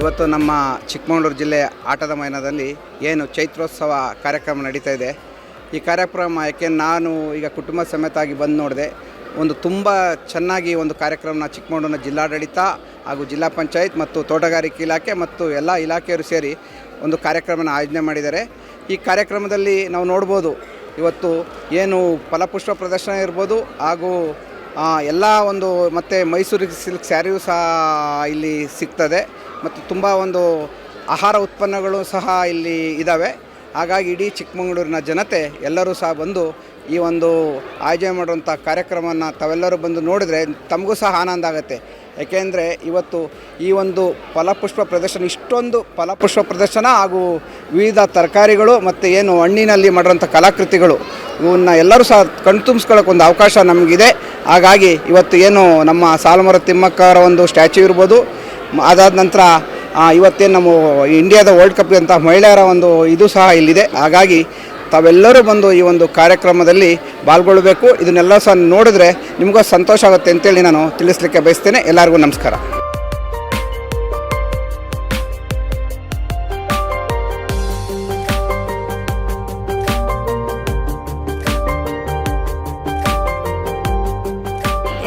ಇವತ್ತು ನಮ್ಮ ಚಿಕ್ಕಮಗಳೂರು ಜಿಲ್ಲೆ ಆಟದ ಮೈದಾನದಲ್ಲಿ ಏನು ಚೈತ್ರೋತ್ಸವ ಕಾರ್ಯಕ್ರಮ ನಡೀತಾ ಇದೆ. ಈ ಕಾರ್ಯಕ್ರಮ ಯಾಕೆ ನಾನು ಈಗ ಕುಟುಂಬ ಸಮೇತವಾಗಿ ಬಂದು ನೋಡಿದೆ. ಒಂದು ತುಂಬ ಚೆನ್ನಾಗಿ ಒಂದು ಕಾರ್ಯಕ್ರಮನ ಚಿಕ್ಕಮಗಳೂರಿನ ಜಿಲ್ಲಾಡಳಿತ ಹಾಗೂ ಜಿಲ್ಲಾ ಪಂಚಾಯತ್ ಮತ್ತು ತೋಟಗಾರಿಕೆ ಇಲಾಖೆ ಮತ್ತು ಎಲ್ಲ ಇಲಾಖೆಯವರು ಸೇರಿ ಒಂದು ಕಾರ್ಯಕ್ರಮನ ಆಯೋಜನೆ ಮಾಡಿದ್ದಾರೆ. ಈ ಕಾರ್ಯಕ್ರಮದಲ್ಲಿ ನಾವು ನೋಡ್ಬೋದು, ಇವತ್ತು ಏನು ಫಲಪುಷ್ಪ ಪ್ರದರ್ಶನ ಇರ್ಬೋದು, ಹಾಗೂ ಎಲ್ಲ ಒಂದು ಮತ್ತು ಮೈಸೂರು ಸಿಲ್ಕ್ ಸ್ಯಾರಿಯೂ ಸಹ ಇಲ್ಲಿ ಸಿಗ್ತದೆ. ಮತ್ತು ತುಂಬ ಒಂದು ಆಹಾರ ಉತ್ಪನ್ನಗಳು ಸಹ ಇಲ್ಲಿ ಇದ್ದಾವೆ. ಹಾಗಾಗಿ ಇಡೀ ಚಿಕ್ಕಮಗಳೂರಿನ ಜನತೆ ಎಲ್ಲರೂ ಸಹ ಬಂದು ಈ ಒಂದು ಆಯೋಜನೆ ಮಾಡುವಂಥ ಕಾರ್ಯಕ್ರಮವನ್ನು ತಾವೆಲ್ಲರೂ ಬಂದು ನೋಡಿದರೆ ತಮಗೂ ಸಹ ಆನಂದ ಆಗುತ್ತೆ. ಏಕೆಂದರೆ ಇವತ್ತು ಈ ಒಂದು ಫಲಪುಷ್ಪ ಪ್ರದರ್ಶನ, ಇಷ್ಟೊಂದು ಫಲಪುಷ್ಪ ಪ್ರದರ್ಶನ ಹಾಗೂ ವಿವಿಧ ತರಕಾರಿಗಳು ಮತ್ತು ಏನು ಹಣ್ಣಿನಲ್ಲಿ ಮಾಡಿರೋಂಥ ಕಲಾಕೃತಿಗಳು, ಇವನ್ನ ಎಲ್ಲರೂ ಸಹ ಕಣ್ತುಂಬಿಸ್ಕೊಳ್ಳೋಕೆ ಒಂದು ಅವಕಾಶ ನಮಗಿದೆ. ಹಾಗಾಗಿ ಇವತ್ತು ಏನು ನಮ್ಮ ಸಾಲುಮರ ತಿಮ್ಮಕ್ಕ ಅವರ ಒಂದು ಸ್ಟ್ಯಾಚ್ಯೂ ಇರ್ಬೋದು, ಅದಾದ ನಂತರ ಇವತ್ತೇನು ನಮ್ಮ ಇಂಡಿಯಾದ ವರ್ಲ್ಡ್ ಕಪ್ ಅಂತ ಮಹಿಳೆಯರ ಒಂದು ಇದು ಸಹ ಇಲ್ಲಿದೆ. ಹಾಗಾಗಿ ತಾವೆಲ್ಲರೂ ಬಂದು ಈ ಒಂದು ಕಾರ್ಯಕ್ರಮದಲ್ಲಿ ಪಾಲ್ಗೊಳ್ಳಬೇಕು. ಇದನ್ನೆಲ್ಲ ಸಹ ನೋಡಿದ್ರೆ ನಿಮಗೂ ಸಂತೋಷ ಆಗುತ್ತೆ ಅಂತೇಳಿ ನಾನು ತಿಳಿಸ್ಲಿಕ್ಕೆ ಬಯಸ್ತೇನೆ. ಎಲ್ಲರಿಗೂ ನಮಸ್ಕಾರ.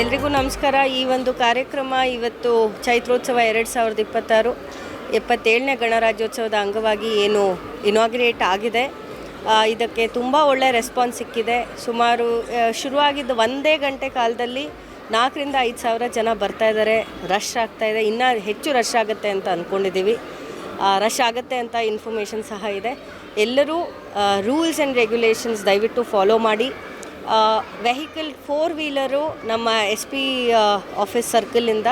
ಎಲ್ರಿಗೂ ನಮಸ್ಕಾರ. ಈ ಒಂದು ಕಾರ್ಯಕ್ರಮ ಇವತ್ತು ಚೈತ್ರೋತ್ಸವ 2026 77ನೇ ಗಣರಾಜ್ಯೋತ್ಸವದ ಅಂಗವಾಗಿ ಏನು ಇನಾಗ್ರೇಟ್ ಆಗಿದೆ. ಇದಕ್ಕೆ ತುಂಬ ಒಳ್ಳೆ ರೆಸ್ಪಾನ್ಸ್ ಸಿಕ್ಕಿದೆ. ಸುಮಾರು ಶುರುವಾಗಿದ್ದು 1 ಗಂಟೆ ಕಾಲದಲ್ಲಿ 4,000 to 5,000 ಜನ ಬರ್ತಾ ಇದ್ದಾರೆ. ರಶ್ ಆಗ್ತಾಯಿದೆ, ಇನ್ನೂ ಹೆಚ್ಚು ರಶ್ ಆಗುತ್ತೆ ಅಂತ ಅಂದ್ಕೊಂಡಿದ್ದೀವಿ. ರಶ್ ಆಗುತ್ತೆ ಅಂತ ಇನ್ಫಾರ್ಮೇಷನ್ ಸಹ ಇದೆ. ಎಲ್ಲರೂ ರೂಲ್ಸ್ ಆ್ಯಂಡ್ ರೆಗ್ಯುಲೇಷನ್ಸ್ ದಯವಿಟ್ಟು ಫಾಲೋ ಮಾಡಿ. ವೆಹಿಕಲ್ 4 ವೀಲರು ನಮ್ಮ SP ಆಫೀಸ್ ಸರ್ಕಲಿಂದ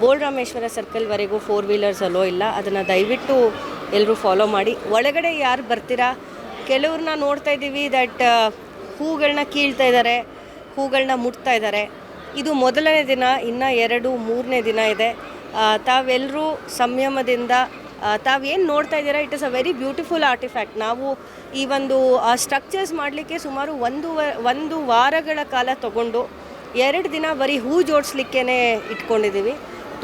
ಬೋಳರಾಮೇಶ್ವರ ಸರ್ಕಲ್ವರೆಗೂ 4 ವೀಲರ್ಸ್ ಅಲೋ ಇಲ್ಲ. ಅದನ್ನು ದಯವಿಟ್ಟು ಎಲ್ಲರೂ ಫಾಲೋ ಮಾಡಿ. ಒಳಗಡೆ ಯಾರು ಬರ್ತೀರಾ, ಕೆಲವ್ರನ್ನ ನೋಡ್ತಾ ಇದ್ದೀವಿ ದಟ್ ಹೂಗಳನ್ನ ಕೀಳ್ತಾ ಇದ್ದಾರೆ, ಹೂಗಳನ್ನ ಮುಟ್ತಾ ಇದ್ದಾರೆ. ಇದು ಮೊದಲನೇ ದಿನ, ಇನ್ನು 2, 3ನೇ ದಿನ ಇದೆ. ತಾವೆಲ್ಲರೂ ಸಂಯಮದಿಂದ ತಾವೇನು ನೋಡ್ತಾ ಇದ್ದೀರಾ, it is a very beautiful artefact. ನಾವು ಈ ಒಂದು ಸ್ಟ್ರಕ್ಚರ್ಸ್ ಮಾಡಲಿಕ್ಕೆ ಸುಮಾರು ಒಂದು ವಾರಗಳ ಕಾಲ ತಗೊಂಡು 2 ದಿನ ಬರೀ ಹೂ ಜೋಡಿಸ್ಲಿಕ್ಕೇ ಇಟ್ಕೊಂಡಿದ್ದೀವಿ.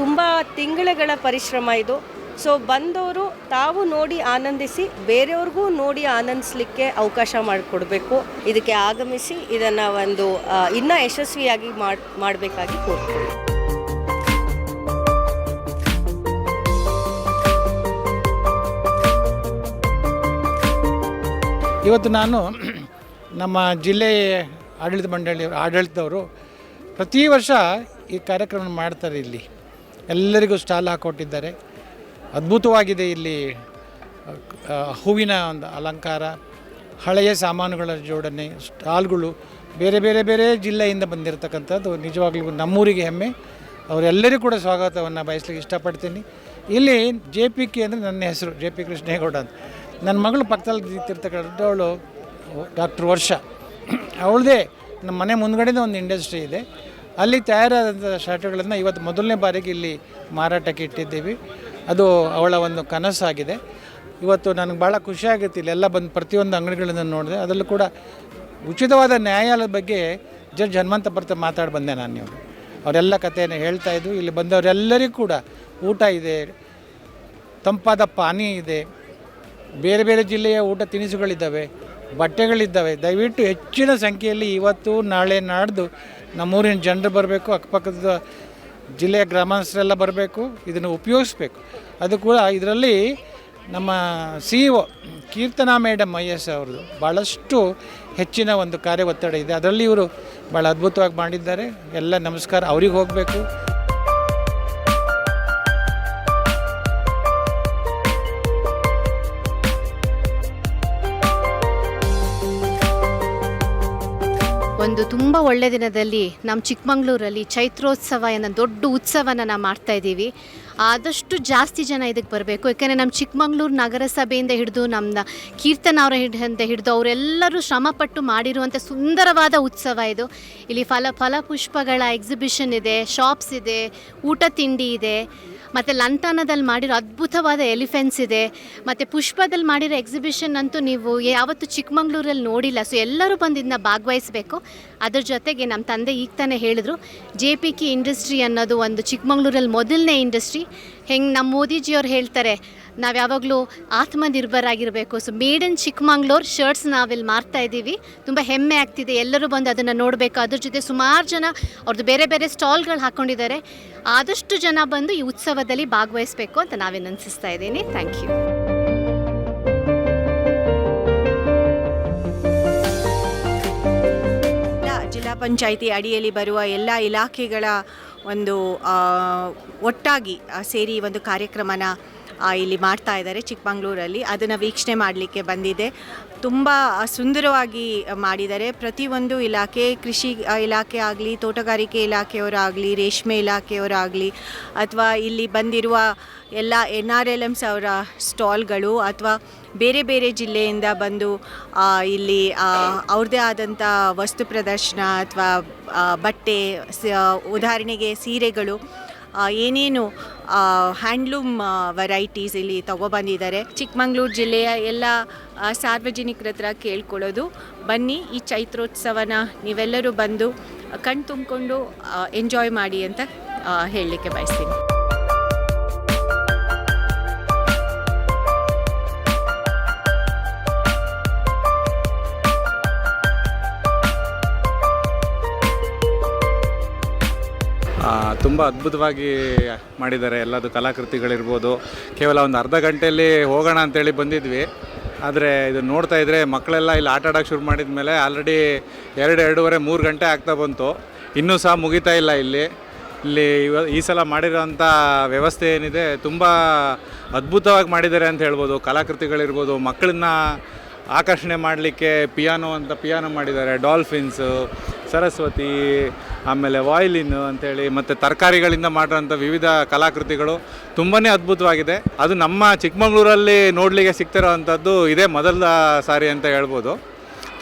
ತುಂಬ ತಿಂಗಳುಗಳ ಪರಿಶ್ರಮ ಇದು. ಸೊ ಬಂದವರು ತಾವು ನೋಡಿ ಆನಂದಿಸಿ ಬೇರೆಯವ್ರಿಗೂ ನೋಡಿ ಆನಂದಿಸಲಿಕ್ಕೆ ಅವಕಾಶ ಮಾಡಿಕೊಡ್ಬೇಕು. ಇದಕ್ಕೆ ಆಗಮಿಸಿ ಇದನ್ನು ಒಂದು ಇನ್ನೂ ಯಶಸ್ವಿಯಾಗಿ ಮಾಡಬೇಕಾಗಿ ಕೋರ್ತೀನಿ. ಇವತ್ತು ನಾನು ನಮ್ಮ ಜಿಲ್ಲೆ ಆಡಳಿತದವರು ಪ್ರತಿ ವರ್ಷ ಈ ಕಾರ್ಯಕ್ರಮ ಮಾಡ್ತಾರೆ. ಇಲ್ಲಿ ಎಲ್ಲರಿಗೂ ಸ್ಟಾಲ್ ಹಾಕ್ಕೊಟ್ಟಿದ್ದಾರೆ. ಅದ್ಭುತವಾಗಿದೆ. ಇಲ್ಲಿ ಹೂವಿನ ಒಂದು ಅಲಂಕಾರ, ಹಳೆಯ ಸಾಮಾನುಗಳ ಜೋಡಣೆ, ಸ್ಟಾಲ್ಗಳು, ಬೇರೆ ಬೇರೆ ಬೇರೆ ಜಿಲ್ಲೆಯಿಂದ ಬಂದಿರತಕ್ಕಂಥದ್ದು ನಿಜವಾಗ್ಲೂ ನಮ್ಮೂರಿಗೆ ಹೆಮ್ಮೆ. ಅವರೆಲ್ಲರಿಗೂ ಕೂಡ ಸ್ವಾಗತವನ್ನು ಬಯಸಲಿಕ್ಕೆ ಇಷ್ಟಪಡ್ತೀನಿ. ಇಲ್ಲಿ JPK ಅಂದರೆ ನನ್ನ ಹೆಸರು JP ಕೃಷ್ಣೇಗೌಡ ಅಂತ. ನನ್ನ ಮಗಳು ಪಕ್ಕದಲ್ಲಿ ನಿಂತಿರ್ತಕ್ಕಂಥವಳು ಡಾಕ್ಟರ್ ವರ್ಷ. ಅವಳದೇ ನಮ್ಮ ಮನೆ ಮುಂದ್ಗಡೆನೇ ಒಂದು ಇಂಡಸ್ಟ್ರಿ ಇದೆ. ಅಲ್ಲಿ ತಯಾರಾದಂಥ ಶರ್ಟ್ಗಳನ್ನು ಇವತ್ತು ಮೊದಲನೇ ಬಾರಿಗೆ ಇಲ್ಲಿ ಮಾರಾಟಕ್ಕೆ ಇಟ್ಟಿದ್ದೀವಿ. ಅದು ಅವಳ ಒಂದು ಕನಸಾಗಿದೆ. ಇವತ್ತು ನನಗೆ ಭಾಳ ಖುಷಿಯಾಗುತ್ತೆ. ಇಲ್ಲೆಲ್ಲ ಬಂದು ಪ್ರತಿಯೊಂದು ಅಂಗಡಿಗಳನ್ನು ನೋಡಿದೆ. ಅದರಲ್ಲೂ ಕೂಡ ಉಚಿತವಾದ ನ್ಯಾಯಾಲಯದ ಬಗ್ಗೆ ಜಡ್ಜ್ ಹನುಮಂತ ಬರ್ತಾ ಮಾತಾಡಿ ಬಂದೆ ನಾನು. ಇವರು ಅವರೆಲ್ಲ ಕಥೆಯನ್ನು ಹೇಳ್ತಾಯಿದ್ರು. ಇಲ್ಲಿ ಬಂದವರೆಲ್ಲರಿಗೂ ಕೂಡ ಊಟ ಇದೆ, ತಂಪಾದ ಪಾನೀಯ ಇದೆ, ಬೇರೆ ಬೇರೆ ಜಿಲ್ಲೆಯ ಊಟ ತಿನಿಸುಗಳಿದ್ದಾವೆ, ಬಟ್ಟೆಗಳಿದ್ದಾವೆ. ದಯವಿಟ್ಟು ಹೆಚ್ಚಿನ ಸಂಖ್ಯೆಯಲ್ಲಿ ಇವತ್ತು ನಾಳೆ ನಾಡ್ದು ನಮ್ಮೂರಿನ ಜನರು ಬರಬೇಕು, ಅಕ್ಕಪಕ್ಕದ ಜಿಲ್ಲೆಯ ಗ್ರಾಮಸ್ಥರೆಲ್ಲ ಬರಬೇಕು, ಇದನ್ನು ಉಪಯೋಗಿಸ್ಬೇಕು. ಅದು ಕೂಡ ಇದರಲ್ಲಿ ನಮ್ಮ CEO ಕೀರ್ತನಾ ಮೇಡಮ್ IS ಅವ್ರದ್ದು ಭಾಳಷ್ಟು ಹೆಚ್ಚಿನ ಒಂದು ಕಾರ್ಯ ಒತ್ತಡ ಇದೆ. ಅದರಲ್ಲಿ ಇವರು ಭಾಳ ಅದ್ಭುತವಾಗಿ ಮಾಡಿದ್ದಾರೆ. ಎಲ್ಲ ನಮಸ್ಕಾರ ಅವ್ರಿಗೆ ಹೋಗಬೇಕು. ಒಂದು ತುಂಬ ಒಳ್ಳೆಯ ದಿನದಲ್ಲಿ ನಮ್ಮ ಚಿಕ್ಕಮಂಗ್ಳೂರಲ್ಲಿ ಚೈತ್ರೋತ್ಸವ ಅನ್ನೋ ದೊಡ್ಡ ಉತ್ಸವನ ನಾವು ಮಾಡ್ತಾಯಿದ್ದೀವಿ. ಆದಷ್ಟು ಜಾಸ್ತಿ ಜನ ಇದಕ್ಕೆ ಬರಬೇಕು. ಯಾಕೆಂದರೆ ನಮ್ಮ ಚಿಕ್ಕಮಂಗ್ಳೂರು ನಗರಸಭೆಯಿಂದ ಹಿಡಿದು ನಮ್ಮ ಕೀರ್ತನ ಅವರ ಹಿಡಿದು ಅವರೆಲ್ಲರೂ ಶ್ರಮಪಟ್ಟು ಮಾಡಿರುವಂಥ ಸುಂದರವಾದ ಉತ್ಸವ ಇದು. ಇಲ್ಲಿ ಫಲಪುಷ್ಪಗಳ ಎಕ್ಸಿಬಿಷನ್ ಇದೆ, ಶಾಪ್ಸ್ ಇದೆ, ಊಟ ತಿಂಡಿ ಇದೆ, ಮತ್ತು ಲಂಟಾನದಲ್ಲಿ ಮಾಡಿರೋ ಅದ್ಭುತವಾದ ಎಲಿಫೆಂಟ್ಸ್ ಇದೆ, ಮತ್ತು ಪುಷ್ಪದಲ್ಲಿ ಮಾಡಿರೋ ಎಕ್ಸಿಬಿಷನ್ ಅಂತೂ ನೀವು ಯಾವತ್ತೂ ಚಿಕ್ಕಮಂಗ್ಳೂರಲ್ಲಿ ನೋಡಿಲ್ಲ. ಸೊ ಎಲ್ಲರೂ ಬಂದು ಇದನ್ನ ಭಾಗವಹಿಸಬೇಕು. ಅದ್ರ ಜೊತೆಗೆ ನಮ್ಮ ತಂದೆ ಈಗ ತಾನೇ ಹೇಳಿದ್ರು, JPK ಇಂಡಸ್ಟ್ರಿ ಅನ್ನೋದು ಒಂದು ಚಿಕ್ಕಮಂಗ್ಳೂರಲ್ಲಿ ಮೊದಲನೇ ಇಂಡಸ್ಟ್ರಿ. ಹೆಂಗೆ ನಮ್ಮ ಮೋದಿಜಿಯವ್ರು ಹೇಳ್ತಾರೆ, ನಾವು ಯಾವಾಗಲೂ ಆತ್ಮನಿರ್ಭರಾಗಿರಬೇಕು. So made in Chikkamagaluru shirts ನಾವಿಲ್ಲಿ ಮಾರ್ತಾ ಇದ್ದೀವಿ. ತುಂಬ ಹೆಮ್ಮೆ ಆಗ್ತಿದೆ. ಎಲ್ಲರೂ ಬಂದು ಅದನ್ನು ನೋಡಬೇಕು. ಅದ್ರ ಜೊತೆ ಸುಮಾರು ಜನ ಅವ್ರದ್ದು ಬೇರೆ ಬೇರೆ ಸ್ಟಾಲ್ಗಳು ಹಾಕ್ಕೊಂಡಿದ್ದಾರೆ. ಆದಷ್ಟು ಜನ ಬಂದು ಈ ಉತ್ಸವದಲ್ಲಿ ಭಾಗವಹಿಸಬೇಕು ಅಂತ ನಾವೇನು ಅನಿಸ್ತಾ ಇದ್ದೀನಿ. Thank you. ಜಿಲ್ಲಾ ಪಂಚಾಯಿತಿ ಅಡಿಯಲ್ಲಿ ಬರುವ ಎಲ್ಲ ಇಲಾಖೆಗಳ ಒಂದು ಒಟ್ಟಾಗಿ ಸೇರಿ ಒಂದು ಕಾರ್ಯಕ್ರಮನ ಇಲ್ಲಿ ಮಾಡ್ತಾ ಇದ್ದಾರೆ ಚಿಕ್ಕಮಂಗ್ಳೂರಲ್ಲಿ. ಅದನ್ನು ವೀಕ್ಷಣೆ ಮಾಡಲಿಕ್ಕೆ ಬಂದಿದೆ. ತುಂಬ ಸುಂದರವಾಗಿ ಮಾಡಿದ್ದಾರೆ. ಪ್ರತಿಯೊಂದು ಇಲಾಖೆ, ಕೃಷಿ ಇಲಾಖೆ ಆಗಲಿ, ತೋಟಗಾರಿಕೆ ಇಲಾಖೆಯವರಾಗಲಿ, ರೇಷ್ಮೆ ಇಲಾಖೆಯವರಾಗಲಿ, ಅಥವಾ ಇಲ್ಲಿ ಬಂದಿರುವ ಎಲ್ಲ NRLMs ಅವರ ಸ್ಟಾಲ್ಗಳು, ಅಥವಾ ಬೇರೆ ಬೇರೆ ಜಿಲ್ಲೆಯಿಂದ ಬಂದು ಇಲ್ಲಿ ಅವ್ರದ್ದೇ ಆದಂಥ ವಸ್ತು ಪ್ರದರ್ಶನ ಅಥವಾ ಬಟ್ಟೆ, ಉದಾಹರಣೆಗೆ ಸೀರೆಗಳು, ಏನೇನು ಹ್ಯಾಂಡ್ಲೂಮ್ ವೆರೈಟೀಸ್ ಇಲ್ಲಿ ತಗೊಬಂದಿದ್ದಾರೆ. ಚಿಕ್ಕಮಂಗ್ಳೂರು ಜಿಲ್ಲೆಯ ಎಲ್ಲ ಸಾರ್ವಜನಿಕರ ಹತ್ರ ಕೇಳ್ಕೊಳ್ಳೋದು, ಬನ್ನಿ ಈ ಚೈತ್ರೋತ್ಸವನ ನೀವೆಲ್ಲರೂ ಬಂದು ಕಣ್ ತುಂಬಿಕೊಂಡು ಎಂಜಾಯ್ ಮಾಡಿ ಅಂತ ಹೇಳಲಿಕ್ಕೆ ಬಯಸ್ತೀನಿ. ತುಂಬ ಅದ್ಭುತವಾಗಿ ಮಾಡಿದ್ದಾರೆ. ಎಲ್ಲದು ಕಲಾಕೃತಿಗಳಿರ್ಬೋದು. ಕೇವಲ ಒಂದು ಅರ್ಧ ಗಂಟೆಯಲ್ಲಿ ಹೋಗೋಣ ಅಂತೇಳಿ ಬಂದಿದ್ವಿ. ಆದರೆ ಇದು ನೋಡ್ತಾ ಇದ್ದರೆ ಮಕ್ಕಳೆಲ್ಲ ಇಲ್ಲಿ ಆಟ ಆಡೋಕ್ಕೆ ಶುರು ಮಾಡಿದ ಮೇಲೆ ಆಲ್ರೆಡಿ 2-2:30-3 ಗಂಟೆ ಆಗ್ತಾ ಬಂತು. ಇನ್ನೂ ಸಹ ಮುಗಿತಾ ಇಲ್ಲ. ಇಲ್ಲಿ ಈ ಸಲ ಮಾಡಿರೋಂಥ ವ್ಯವಸ್ಥೆ ಏನಿದೆ ತುಂಬ ಅದ್ಭುತವಾಗಿ ಮಾಡಿದ್ದಾರೆ ಅಂತ ಹೇಳ್ಬೋದು. ಕಲಾಕೃತಿಗಳಿರ್ಬೋದು, ಮಕ್ಕಳನ್ನ ಆಕರ್ಷಣೆ ಮಾಡಲಿಕ್ಕೆ ಪಿಯಾನೋ ಮಾಡಿದ್ದಾರೆ, ಡಾಲ್ಫಿನ್ಸು, ಸರಸ್ವತಿ, ಆಮೇಲೆ ವಾಯ್ಲಿನ್ ಅಂಥೇಳಿ, ಮತ್ತು ತರಕಾರಿಗಳಿಂದ ಮಾಡಿರೋಂಥ ವಿವಿಧ ಕಲಾಕೃತಿಗಳು ತುಂಬಾ ಅದ್ಭುತವಾಗಿದೆ. ಅದು ನಮ್ಮ ಚಿಕ್ಕಮಂಗ್ಳೂರಲ್ಲಿ ನೋಡಲಿಕ್ಕೆ ಸಿಗ್ತಿರೋ ಅಂಥದ್ದು ಇದೇ ಮೊದಲ ಸಾರಿ ಅಂತ ಹೇಳ್ಬೋದು.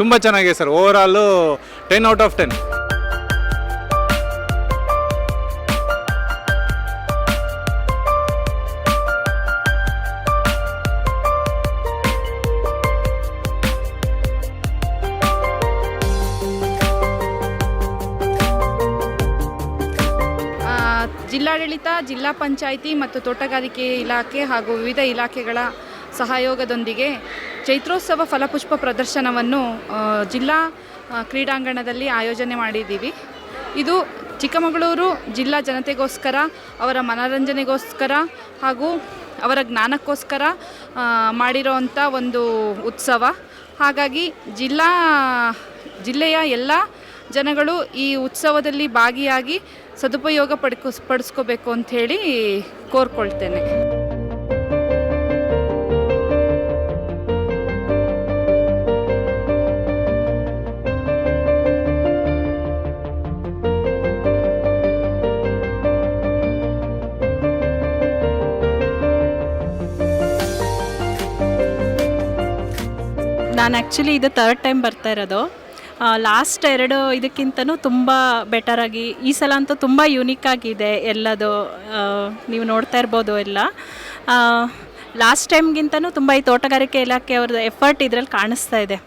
ತುಂಬ ಚೆನ್ನಾಗಿದೆ ಸರ್. Overall 10 out of 10. ಜಿಲ್ಲಾ ಜಿಲ್ಲಾಡಳಿತ, ಜಿಲ್ಲಾ ಪಂಚಾಯಿತಿ ಮತ್ತು ತೋಟಗಾರಿಕೆ ಇಲಾಖೆ ಹಾಗೂ ವಿವಿಧ ಇಲಾಖೆಗಳ ಸಹಯೋಗದೊಂದಿಗೆ ಚೈತ್ರೋತ್ಸವ ಫಲಪುಷ್ಪ ಪ್ರದರ್ಶನವನ್ನು ಜಿಲ್ಲಾ ಕ್ರೀಡಾಂಗಣದಲ್ಲಿ ಆಯೋಜನೆ ಮಾಡಿದ್ದೀವಿ. ಇದು ಚಿಕ್ಕಮಗಳೂರು ಜಿಲ್ಲಾ ಜನತೆಗೋಸ್ಕರ, ಅವರ ಮನೋರಂಜನೆಗೋಸ್ಕರ ಹಾಗೂ ಅವರ ಜ್ಞಾನಕ್ಕೋಸ್ಕರ ಮಾಡಿರೋವಂಥ ಒಂದು ಉತ್ಸವ. ಹಾಗಾಗಿ ಜಿಲ್ಲೆಯ ಎಲ್ಲ ಜನಗಳು ಈ ಉತ್ಸವದಲ್ಲಿ ಭಾಗಿಯಾಗಿ ಸದುಪಯೋಗ ಪಡಿಸ್ಕೋಬೇಕು ಅಂಥೇಳಿ ಕೋರ್ಕೊಳ್ತೇನೆ. ನಾನು ಆ್ಯಕ್ಚುಲಿ ಇದು 3rd ಟೈಮ್ ಬರ್ತಾ ಇರೋದು. ಲಾಸ್ಟ್ 2 ಇದಕ್ಕಿಂತನೂ ತುಂಬ ಬೆಟರಾಗಿ ಈ ಸಲ ಅಂತೂ ತುಂಬ ಯೂನಿಕ್ ಆಗಿದೆ ಎಲ್ಲದು. ನೀವು ನೋಡ್ತಾ ಇರ್ಬೋದು ಎಲ್ಲ. ಲಾಸ್ಟ್ ಟೈಮ್ಗಿಂತನೂ ತುಂಬ ಈ ತೋಟಗಾರಿಕೆ ಇಲಾಖೆ ಅವ್ರದ್ದು ಎಫರ್ಟ್ ಇದರಲ್ಲಿ ಕಾಣಿಸ್ತಾ ಇದೆ.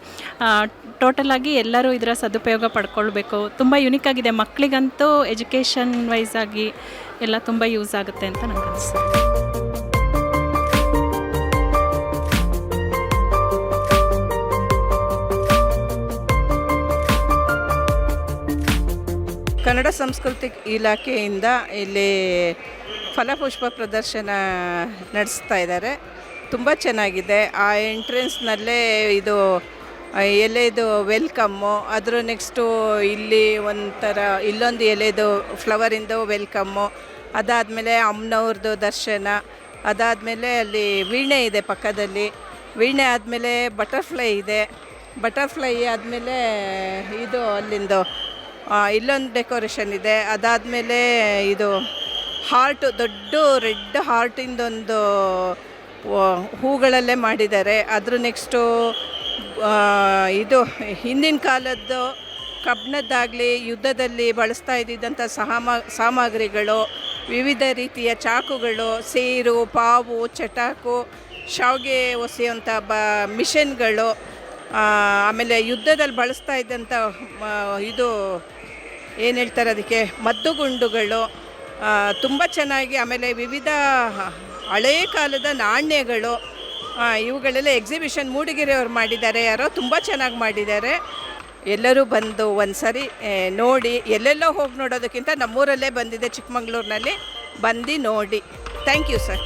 ಟೋಟಲಾಗಿ ಎಲ್ಲರೂ ಇದರ ಸದುಪಯೋಗ ಪಡ್ಕೊಳ್ಬೇಕು. ತುಂಬ ಯೂನಿಕ್ ಆಗಿದೆ. ಮಕ್ಕಳಿಗಂತೂ ಎಜುಕೇಷನ್ ವೈಸ್ ಆಗಿ ಎಲ್ಲ ತುಂಬ ಯೂಸ್ ಆಗುತ್ತೆ ಅಂತ ನನಗೆ ಅನಿಸ್ತದೆ. ಕನ್ನಡ ಸಂಸ್ಕೃತಿ ಇಲಾಖೆಯಿಂದ ಇಲ್ಲಿ ಫಲಪುಷ್ಪ ಪ್ರದರ್ಶನ ನಡೆಸ್ತಾ ಇದ್ದಾರೆ. ತುಂಬ ಚೆನ್ನಾಗಿದೆ. ಆ ಎಂಟ್ರೆನ್ಸ್ನಲ್ಲೇ ಇದು ಎಲೆದು ವೆಲ್ಕಮ್ಮು, ಅದ್ರ ನೆಕ್ಸ್ಟು ಇಲ್ಲಿ ಒಂಥರ ಇಲ್ಲೊಂದು ಎಲೆದು ಫ್ಲವರಿಂದು ವೆಲ್ಕಮ್ಮು, ಅದಾದಮೇಲೆ ಅಮ್ಮನವ್ರದ್ದು ದರ್ಶನ, ಅದಾದಮೇಲೆ ಅಲ್ಲಿ ವೀಣೆ ಇದೆ ಪಕ್ಕದಲ್ಲಿ, ವೀಣೆ ಆದಮೇಲೆ ಬಟರ್ಫ್ಲೈ ಇದೆ, ಬಟರ್ಫ್ಲೈ ಆದಮೇಲೆ ಇದು ಅಲ್ಲಿಂದು ಇಲ್ಲೊಂದು ಡೆಕೋರೇಷನ್ ಇದೆ, ಅದಾದಮೇಲೆ ಇದು ಹಾರ್ಟು ದೊಡ್ಡ ರೆಡ್ ಹಾರ್ಟಿಂದೊಂದು ಹೂಗಳಲ್ಲೇ ಮಾಡಿದ್ದಾರೆ. ಅದ್ರ ನೆಕ್ಸ್ಟು ಇದು ಹಿಂದಿನ ಕಾಲದ್ದು ಕಬ್ಬಿಣದ್ದಾಗಲಿ ಯುದ್ಧದಲ್ಲಿ ಬಳಸ್ತಾ ಇದ್ದಿದ್ದಂಥ ಸಾಮಗ್ರಿಗಳು, ವಿವಿಧ ರೀತಿಯ ಚಾಕುಗಳು, ಸೇರು, ಪಾವು, ಚಟಾಕು, ಶಾವಿಗೆ ಒಸೆಯುವಂಥ ಮಿಷನ್ಗಳು, ಆಮೇಲೆ ಯುದ್ಧದಲ್ಲಿ ಬಳಸ್ತಾ ಇದ್ದಂಥ ಇದು ಏನು ಹೇಳ್ತಾರೆ ಅದಕ್ಕೆ ಮದ್ದುಗುಂಡುಗಳು ತುಂಬ ಚೆನ್ನಾಗಿ, ಆಮೇಲೆ ವಿವಿಧ ಹಳೆಯ ಕಾಲದ ನಾಣ್ಯಗಳು, ಇವುಗಳೆಲ್ಲ ಎಕ್ಸಿಬಿಷನ್ ಮೂಡಿಗೆರೆಯವ್ರು ಮಾಡಿದ್ದಾರೆ. ಯಾರೋ ತುಂಬ ಚೆನ್ನಾಗಿ ಮಾಡಿದ್ದಾರೆ. ಎಲ್ಲರೂ ಬಂದು ಒಂದು ಸರಿ ನೋಡಿ, ಎಲ್ಲೆಲ್ಲೋ ಹೋಗಿ ನೋಡೋದಕ್ಕಿಂತ ನಮ್ಮೂರಲ್ಲೇ ಬಂದಿದೆ ಚಿಕ್ಕಮಗಳೂರಿನಲ್ಲಿ, ಬಂದು ನೋಡಿ. Thank you sir.